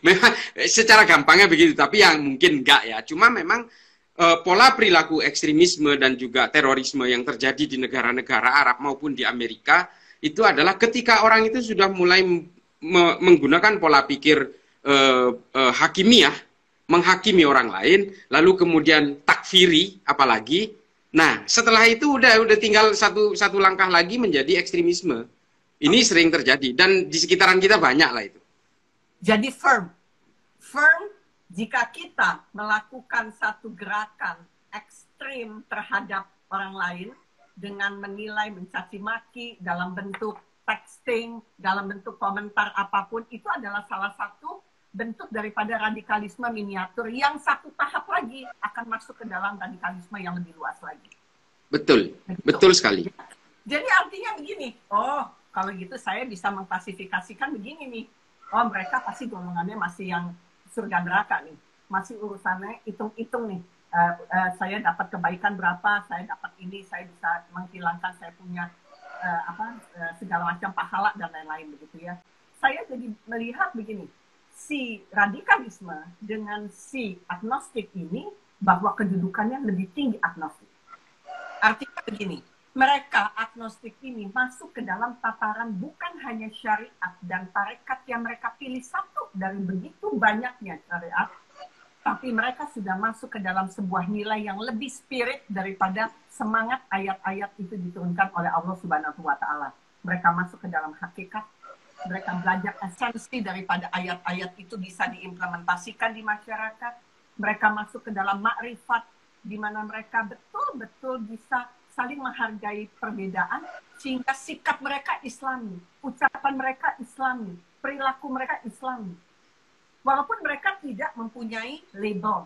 Memang secara gampangnya begitu, tapi yang mungkin enggak ya. Cuma memang pola perilaku ekstremisme dan juga terorisme yang terjadi di negara-negara Arab maupun di Amerika itu adalah ketika orang itu sudah mulai menggunakan pola pikir hakimiyah, menghakimi orang lain, lalu kemudian takfiri apalagi. Nah, setelah itu udah tinggal satu langkah lagi menjadi ekstremisme. Ini sering terjadi dan di sekitaran kita banyak lah itu. Jadi firm jika kita melakukan satu gerakan ekstrim terhadap orang lain dengan menilai, mencaci maki dalam bentuk texting, dalam bentuk komentar apapun, itu adalah salah satu bentuk daripada radikalisme miniatur yang satu tahap lagi akan masuk ke dalam radikalisme yang lebih luas lagi. Betul, betul sekali. Jadi artinya begini, oh kalau gitu saya bisa mengklasifikasikan begini nih, oh mereka pasti golongannya masih yang surga neraka nih, masih urusannya hitung-hitung nih, saya dapat kebaikan berapa, saya dapat ini, saya bisa menghilangkan saya punya segala macam pahala dan lain-lain begitu ya. Saya jadi melihat begini, si radikalisme dengan si agnostik ini bahwa kedudukannya lebih tinggi agnostik. Artinya begini, mereka agnostik ini masuk ke dalam tataran bukan hanya syariat dan tarekat yang mereka pilih satu dari begitu banyaknya syariat, tapi mereka sudah masuk ke dalam sebuah nilai yang lebih spirit daripada semangat ayat-ayat itu diturunkan oleh Allah Subhanahu wa Ta'ala. Mereka masuk ke dalam hakikat, mereka belajar esensi daripada ayat-ayat itu bisa diimplementasikan di masyarakat, mereka masuk ke dalam makrifat, di mana mereka betul-betul bisa saling menghargai perbedaan, sehingga sikap mereka Islami, ucapan mereka Islami, perilaku mereka Islami. Walaupun mereka tidak mempunyai label,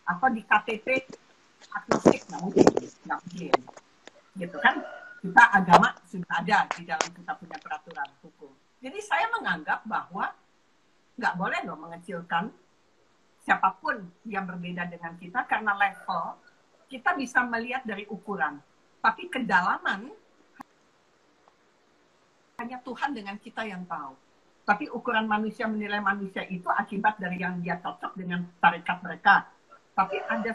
atau di KTP agnostik, nggak mungkin. Gitu kan, kita agama sudah ada di dalam kita punya peraturan hukum. Jadi saya menganggap bahwa nggak boleh loh mengecilkan siapapun yang berbeda dengan kita, karena level kita bisa melihat dari ukuran. Tapi kedalaman hanya Tuhan dengan kita yang tahu. Tapi ukuran manusia menilai manusia itu akibat dari yang dia cocok dengan tarekat mereka. Tapi ada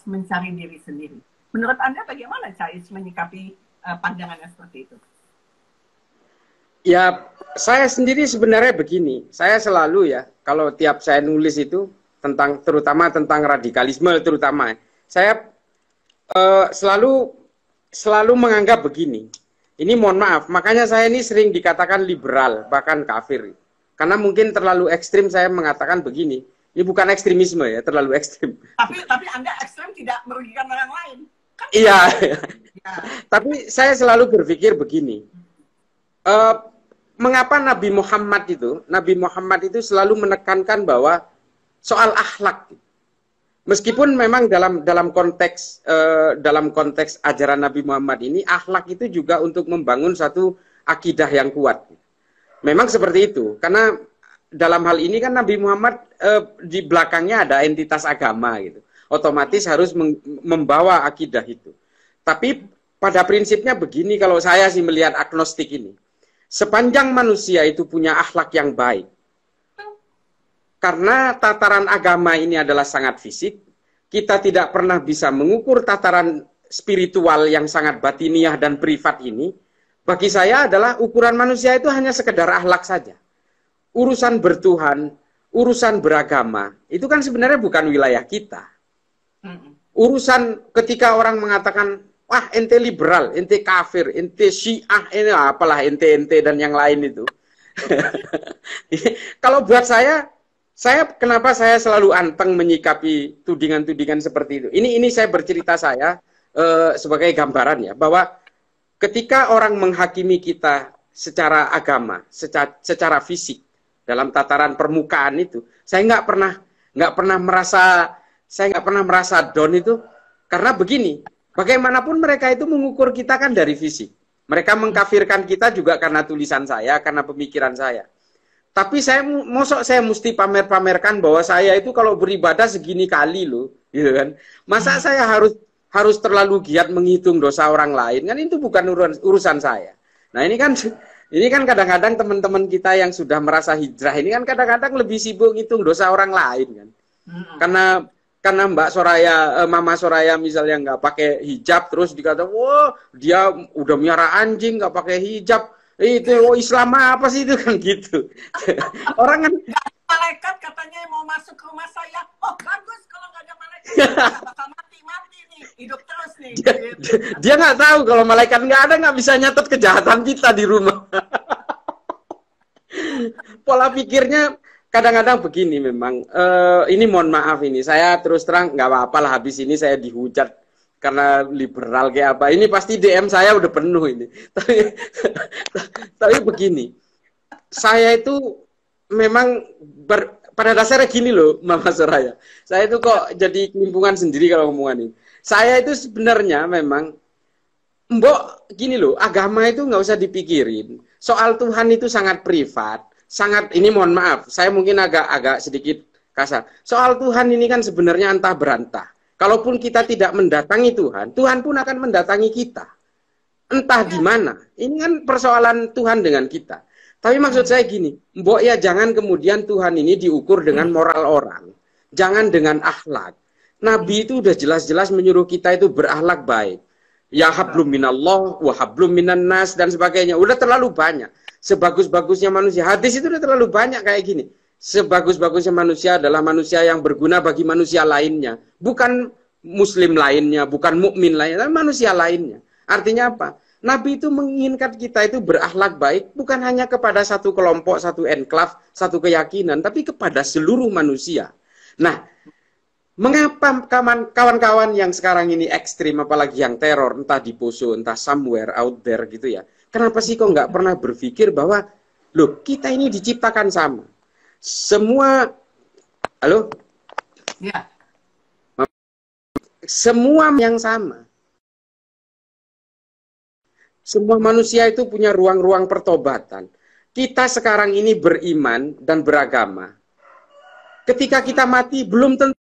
mencari diri sendiri. Menurut Anda bagaimana Cais menyikapi pandangannya seperti itu? Ya, saya sendiri sebenarnya begini. Saya selalu ya, kalau tiap saya nulis itu tentang, terutama tentang radikalisme, terutama saya selalu menganggap begini. Ini mohon maaf, makanya saya ini sering dikatakan liberal, bahkan kafir. Karena mungkin terlalu ekstrim saya mengatakan begini. Ini bukan ekstremisme ya, terlalu ekstrim. Tapi Anda ekstrim tidak merugikan orang lain. Kan iya. Ya. Tapi saya selalu berpikir begini. Mengapa Nabi Muhammad itu selalu menekankan bahwa soal akhlak. Meskipun memang dalam konteks ajaran Nabi Muhammad ini, akhlak itu juga untuk membangun satu akidah yang kuat. Memang seperti itu, karena dalam hal ini kan Nabi Muhammad di belakangnya ada entitas agama gitu. Otomatis harus membawa akidah itu. Tapi pada prinsipnya begini, kalau saya sih melihat agnostik ini. Sepanjang manusia itu punya akhlak yang baik, karena tataran agama ini adalah sangat fisik, kita tidak pernah bisa mengukur tataran spiritual yang sangat batiniah dan privat ini. Bagi saya adalah ukuran manusia itu hanya sekedar akhlak saja. Urusan bertuhan, urusan beragama, itu kan sebenarnya bukan wilayah kita. Urusan ketika orang mengatakan, wah ente liberal, ente kafir, ente syiah, ini apalah ente dan yang lain itu. Kalau buat saya kenapa saya selalu anteng menyikapi tudingan-tudingan seperti itu. Ini saya bercerita saya sebagai gambaran ya, bahwa ketika orang menghakimi kita secara agama, secara fisik dalam tataran permukaan itu, saya nggak pernah merasa down itu, karena begini. Bagaimanapun mereka itu mengukur kita kan dari fisik. Mereka mengkafirkan kita juga karena tulisan saya, karena pemikiran saya. Tapi saya mesti pamer-pamerkan bahwa saya itu kalau beribadah segini kali loh, gitu kan. Masa saya harus terlalu giat menghitung dosa orang lain? Kan itu bukan urusan saya. Nah, ini kan kadang-kadang teman-teman kita yang sudah merasa hijrah ini kan kadang-kadang lebih sibuk ngitung dosa orang lain kan. Karena Mbak Soraya, Mama Soraya misalnya nggak pakai hijab, terus dikata, wah dia udah miara anjing nggak pakai hijab, itu Islam apa sih itu kan gitu. Orang kan malaikat katanya mau masuk ke rumah saya, oh bagus kalau nggak ada malaikat, nggak bakal mati nih, hidup terus nih. Dia nggak tahu kalau malaikat nggak ada, nggak bisa nyatet kejahatan kita di rumah. Pola pikirnya kadang-kadang begini memang, ini mohon maaf ini, saya terus terang nggak apa-apa lah habis ini saya dihujat karena liberal kayak apa, ini pasti DM saya udah penuh ini. Tapi begini, saya itu memang pada dasarnya gini loh Mama Soraya, saya itu kok jadi kelimpungan sendiri kalau ngomongan ini. Saya itu sebenarnya memang, mbok gini loh, agama itu nggak usah dipikirin, soal Tuhan itu sangat privat. Ini mohon maaf, saya mungkin agak sedikit kasar. Soal Tuhan ini kan sebenarnya antah berantah. Kalaupun kita tidak mendatangi Tuhan, Tuhan pun akan mendatangi kita. Entah di mana. Ini kan persoalan Tuhan dengan kita. Tapi maksud saya gini, mbok ya jangan kemudian Tuhan ini diukur dengan moral orang. Jangan dengan akhlak. Nabi itu udah jelas-jelas menyuruh kita itu berakhlak baik. Ya hablum minallah, wa hablum minan nas, dan sebagainya. Udah terlalu banyak. Sebagus-bagusnya manusia, hadis itu udah terlalu banyak kayak gini. Sebagus-bagusnya manusia adalah manusia yang berguna bagi manusia lainnya, bukan muslim lainnya, bukan mukmin lainnya, tapi manusia lainnya. Artinya apa? Nabi itu menginginkan kita itu berakhlak baik bukan hanya kepada satu kelompok, satu enklave, satu keyakinan, tapi kepada seluruh manusia. Nah, mengapa kawan-kawan yang sekarang ini ekstrim, apalagi yang teror, entah di Poso, entah somewhere out there gitu ya, kenapa sih kok nggak pernah berpikir bahwa, loh, kita ini diciptakan sama. Semua, halo? Ya. Semua yang sama. Semua manusia itu punya ruang-ruang pertobatan. Kita sekarang ini beriman dan beragama. Ketika kita mati, belum tentu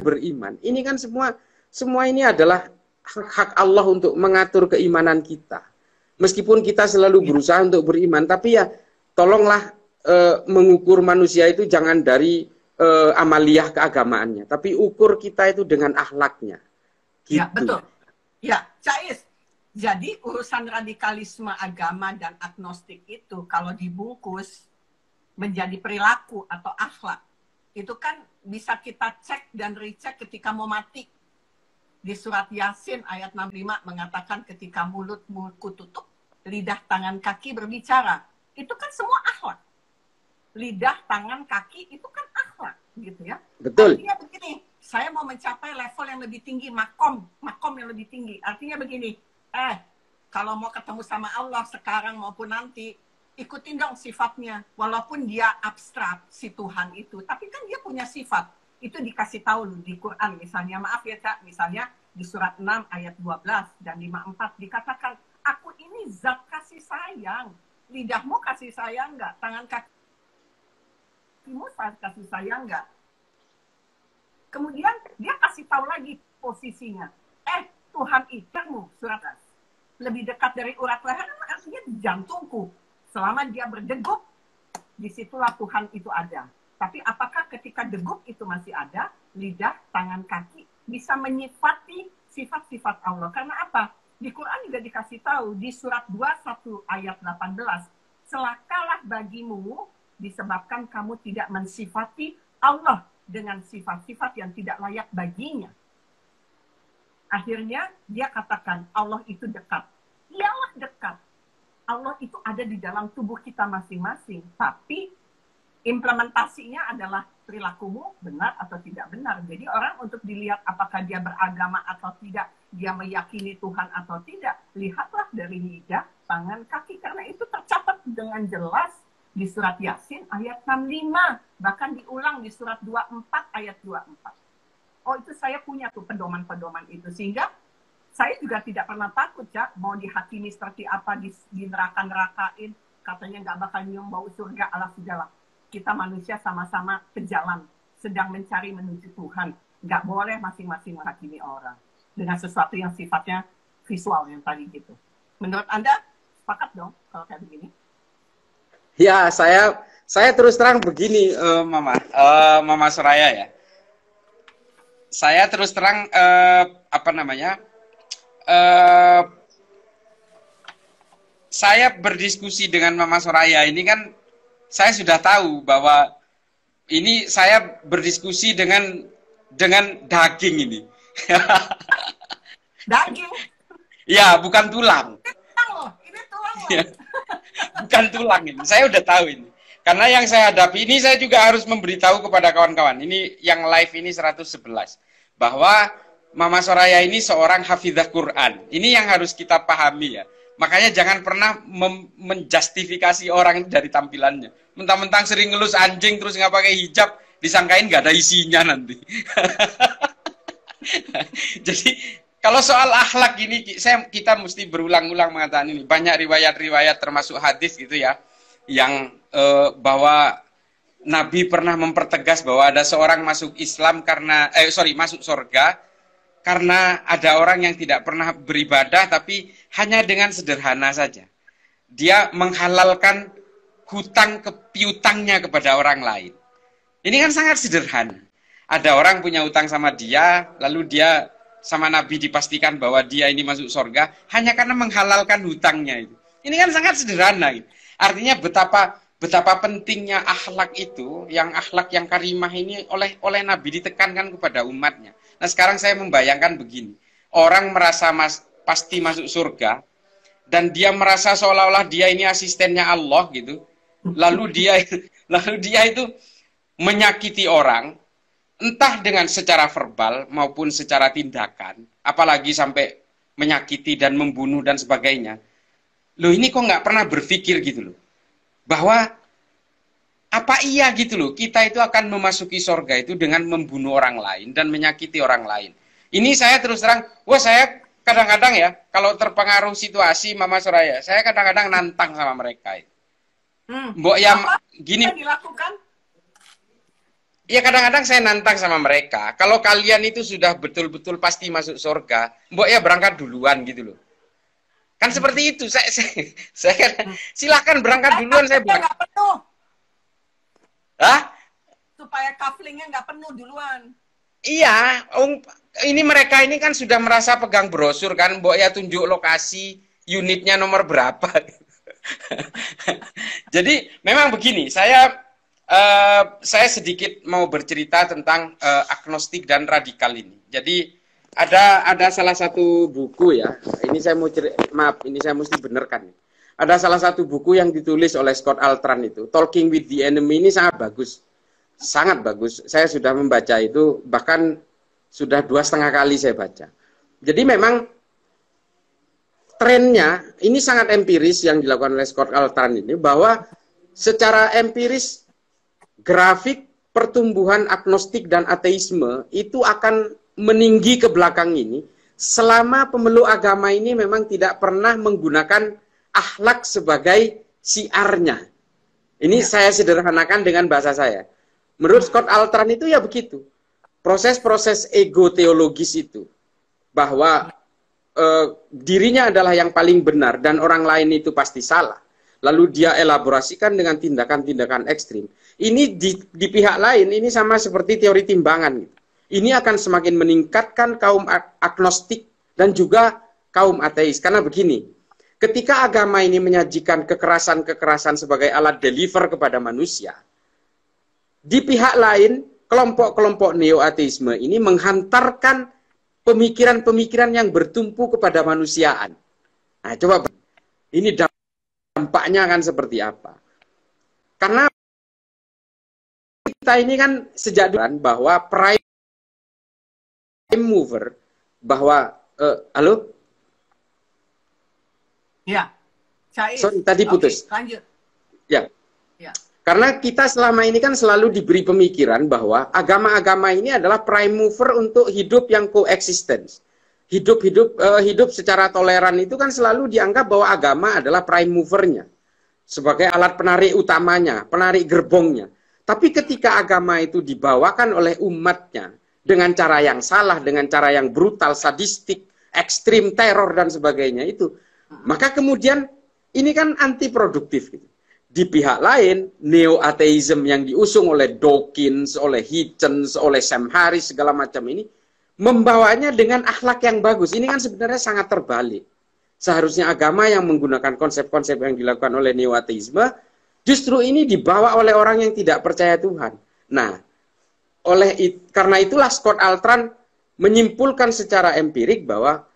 beriman. Ini kan semua ini adalah hak Allah untuk mengatur keimanan kita. Meskipun kita selalu berusaha untuk beriman, tapi ya tolonglah mengukur manusia itu jangan dari amaliyah keagamaannya, tapi ukur kita itu dengan akhlaknya. Gitu. Ya, betul. Ya, Cais. Jadi urusan radikalisme agama dan agnostik itu kalau dibungkus menjadi perilaku atau akhlak, itu kan bisa kita cek dan recheck ketika mau mati. Di surat Yasin ayat 65 mengatakan ketika mulutmu kututup, lidah tangan kaki berbicara. Itu kan semua akhlak. Lidah, tangan, kaki itu kan akhlak, gitu ya. Betul. Artinya begini, saya mau mencapai level yang lebih tinggi, makom yang lebih tinggi. Artinya begini, kalau mau ketemu sama Allah sekarang maupun nanti, ikutin dong sifatnya. Walaupun dia abstrak, si Tuhan itu, tapi kan dia punya sifat. Itu dikasih tahu di Quran, misalnya, maaf ya Cak, misalnya di surat 6 ayat 12 dan 54 dikatakan, aku ini zat kasih sayang. Lidahmu kasih sayang nggak? Tangan kaki kasih sayang nggak? Kemudian dia kasih tahu lagi posisinya. Tuhan itu surat lebih dekat dari urat leher, artinya di jantungku. Selama dia berdegup, disitulah Tuhan itu ada. Tapi apakah ketika degup itu masih ada, lidah, tangan, kaki bisa menyifati sifat-sifat Allah? Karena apa? Di Quran juga dikasih tahu di surat 21 ayat 18, celakalah bagimu disebabkan kamu tidak mensifati Allah dengan sifat-sifat yang tidak layak baginya. Akhirnya dia katakan Allah itu dekat. Iyalah dekat. Allah itu ada di dalam tubuh kita masing-masing. Tapi implementasinya adalah perilakumu benar atau tidak benar. Jadi orang untuk dilihat apakah dia beragama atau tidak, dia meyakini Tuhan atau tidak, lihatlah dari lidah, tangan, kaki. Karena itu tercatat dengan jelas di surat Yasin ayat 65. Bahkan diulang di surat 24 ayat 24. Oh, itu saya punya tuh pedoman-pedoman itu. Sehingga saya juga tidak pernah takut, ya, mau dihakimi seperti apa, di neraka-nerakain, katanya nggak bakal nyium bau surga, ala segala. Kita manusia sama-sama ke jalan, sedang mencari menuju Tuhan. Nggak boleh masing-masing menghakimi orang dengan sesuatu yang sifatnya visual yang tadi gitu. Menurut Anda, sepakat dong kalau kayak begini? Ya, saya terus terang begini, Mama Soraya ya. Saya terus terang saya berdiskusi dengan Mama Soraya ini kan saya sudah tahu bahwa ini saya berdiskusi dengan daging ini. Daging? Ya, bukan tulang. Ini tulang loh. Ya. Bukan tulang ini. Saya udah tahu ini. Karena yang saya hadapi ini saya juga harus memberitahu kepada kawan-kawan. Ini yang live ini 111. Bahwa Mama Soraya ini seorang hafidzah Quran. Ini yang harus kita pahami ya. Makanya jangan pernah menjustifikasi orang dari tampilannya. Mentang-mentang sering ngelus anjing terus nggak pakai hijab, disangkain nggak ada isinya nanti. Jadi kalau soal akhlak ini kita mesti berulang-ulang mengatakan ini. Banyak riwayat-riwayat termasuk hadis gitu ya, yang bahwa Nabi pernah mempertegas bahwa ada seorang masuk Islam masuk surga karena ada orang yang tidak pernah beribadah tapi hanya dengan sederhana saja. Dia menghalalkan piutangnya kepada orang lain. Ini kan sangat sederhana. Ada orang punya utang sama dia, lalu dia sama Nabi dipastikan bahwa dia ini masuk surga hanya karena menghalalkan hutangnya itu. Ini kan sangat sederhana. Artinya betapa betapa pentingnya akhlak itu, akhlak yang karimah ini oleh Nabi ditekankan kepada umatnya. Nah, sekarang saya membayangkan begini. Orang merasa pasti masuk surga, dan dia merasa seolah-olah dia ini asistennya Allah gitu. Lalu dia itu menyakiti orang, entah dengan secara verbal maupun secara tindakan, apalagi sampai menyakiti dan membunuh dan sebagainya. Loh, ini kok nggak pernah berpikir gitu loh, bahwa apa iya gitu loh, kita itu akan memasuki surga itu dengan membunuh orang lain dan menyakiti orang lain. Ini saya terus terang, saya kadang-kadang ya, kalau terpengaruh situasi Mama Soraya, saya kadang-kadang nantang sama mereka. Mbok ya gini dilakukan? Ya kadang-kadang saya nantang sama mereka. Kalau kalian itu sudah betul-betul pasti masuk surga, mbok ya berangkat duluan gitu loh. Kan seperti itu. Saya kan silakan berangkat duluan. Saya nggak penuh. Hah? Supaya kaflingnya nggak penuh duluan. Iya, ini mereka ini kan sudah merasa pegang brosur kan, mbok ya tunjuk lokasi, unitnya nomor berapa. Jadi memang begini, saya sedikit mau bercerita tentang agnostik dan radikal ini. Jadi ada salah satu buku ya. Ini saya mau ini saya mesti benarkan. Ada salah satu buku yang ditulis oleh Scott Altran itu, Talking with the Enemy, ini sangat bagus. Sangat bagus. Saya sudah membaca itu, bahkan sudah 2,5 kali saya baca. Jadi memang trennya ini sangat empiris yang dilakukan oleh Scott Altran ini, bahwa secara empiris grafik pertumbuhan agnostik dan ateisme itu akan meninggi ke belakang ini selama pemeluk agama ini memang tidak pernah menggunakan akhlak sebagai siarnya. Ini saya sederhanakan dengan bahasa saya. Menurut Scott Altran itu ya begitu. Proses-proses ego teologis itu, bahwa dirinya adalah yang paling benar dan orang lain itu pasti salah. Lalu dia elaborasikan dengan tindakan-tindakan ekstrim. Ini di pihak lain, ini sama seperti teori timbangan. Ini akan semakin meningkatkan kaum agnostik dan juga kaum ateis. Karena begini, ketika agama ini menyajikan kekerasan-kekerasan sebagai alat deliver kepada manusia, di pihak lain, kelompok-kelompok neo-ateisme ini menghantarkan pemikiran-pemikiran yang bertumpu kepada manusiaan. Nah, coba ini dampaknya akan seperti apa? Karena kita ini kan sejak dulu bahwa prime mover, bahwa halo? Ya. Sorry, tadi putus. Lanjut. Ya. Karena kita selama ini kan selalu diberi pemikiran bahwa agama-agama ini adalah prime mover untuk hidup yang coexistence. Hidup secara toleran itu kan selalu dianggap bahwa agama adalah prime movernya. Sebagai alat penarik utamanya, penarik gerbongnya. Tapi ketika agama itu dibawakan oleh umatnya dengan cara yang salah, dengan cara yang brutal, sadistik, ekstrim, teror, dan sebagainya itu, maka kemudian ini kan antiproduktif gitu. Di pihak lain, neo-ateism yang diusung oleh Dawkins, oleh Hitchens, oleh Sam Harris, segala macam ini, membawanya dengan akhlak yang bagus. Ini kan sebenarnya sangat terbalik. Seharusnya agama yang menggunakan konsep-konsep yang dilakukan oleh neo-ateisme, justru ini dibawa oleh orang yang tidak percaya Tuhan. Nah, karena itulah Scott Altran menyimpulkan secara empirik bahwa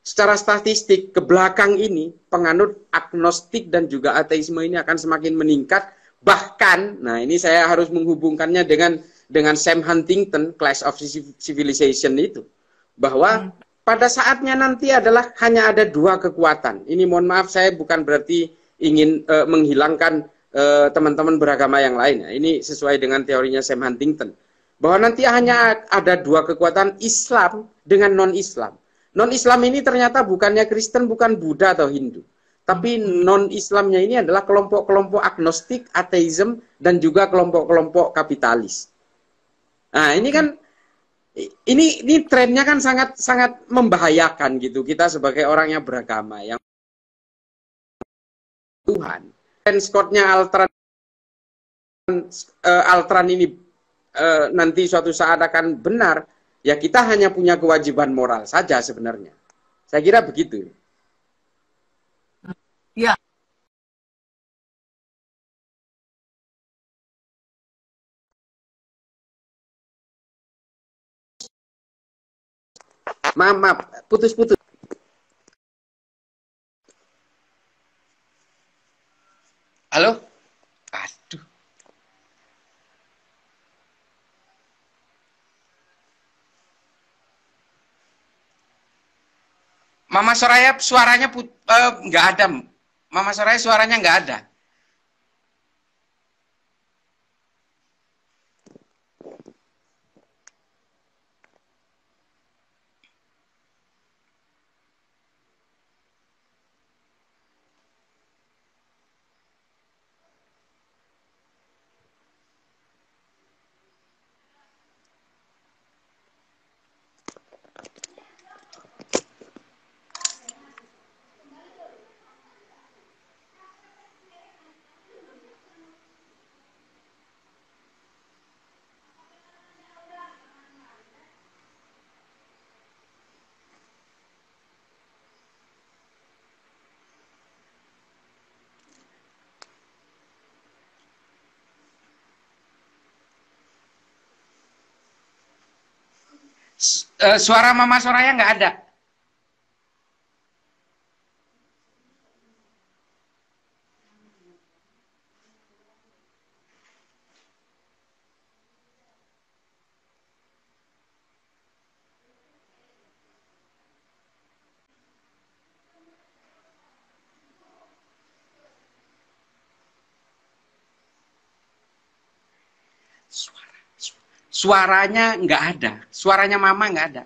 secara statistik ke belakang ini penganut agnostik dan juga ateisme ini akan semakin meningkat. Bahkan, nah ini saya harus menghubungkannya dengan Sam Huntington, Clash of Civilization itu, bahwa pada saatnya nanti adalah hanya ada 2 kekuatan. Ini mohon maaf, saya bukan berarti ingin menghilangkan teman-teman beragama yang lain. Ini sesuai dengan teorinya Sam Huntington, bahwa nanti hanya ada 2 kekuatan, Islam dengan non-Islam. Non-Islam ini ternyata bukannya Kristen, bukan Buddha atau Hindu. Tapi non-Islamnya ini adalah kelompok-kelompok agnostik, ateisme, dan juga kelompok-kelompok kapitalis. Nah, ini kan, ini trennya kan sangat membahayakan gitu, kita sebagai orang yang beragama, yang Tuhan. Dan Scottnya Altran ini nanti suatu saat akan benar, ya kita hanya punya kewajiban moral saja sebenarnya. Saya kira begitu. Ya. Maaf, maaf, putus-putus. Halo? Aduh. Mama Soraya suaranya nggak ada. Mama Soraya suaranya nggak ada. Suara Mama Soraya nggak ada. Suaranya nggak ada. Suaranya Mama nggak ada.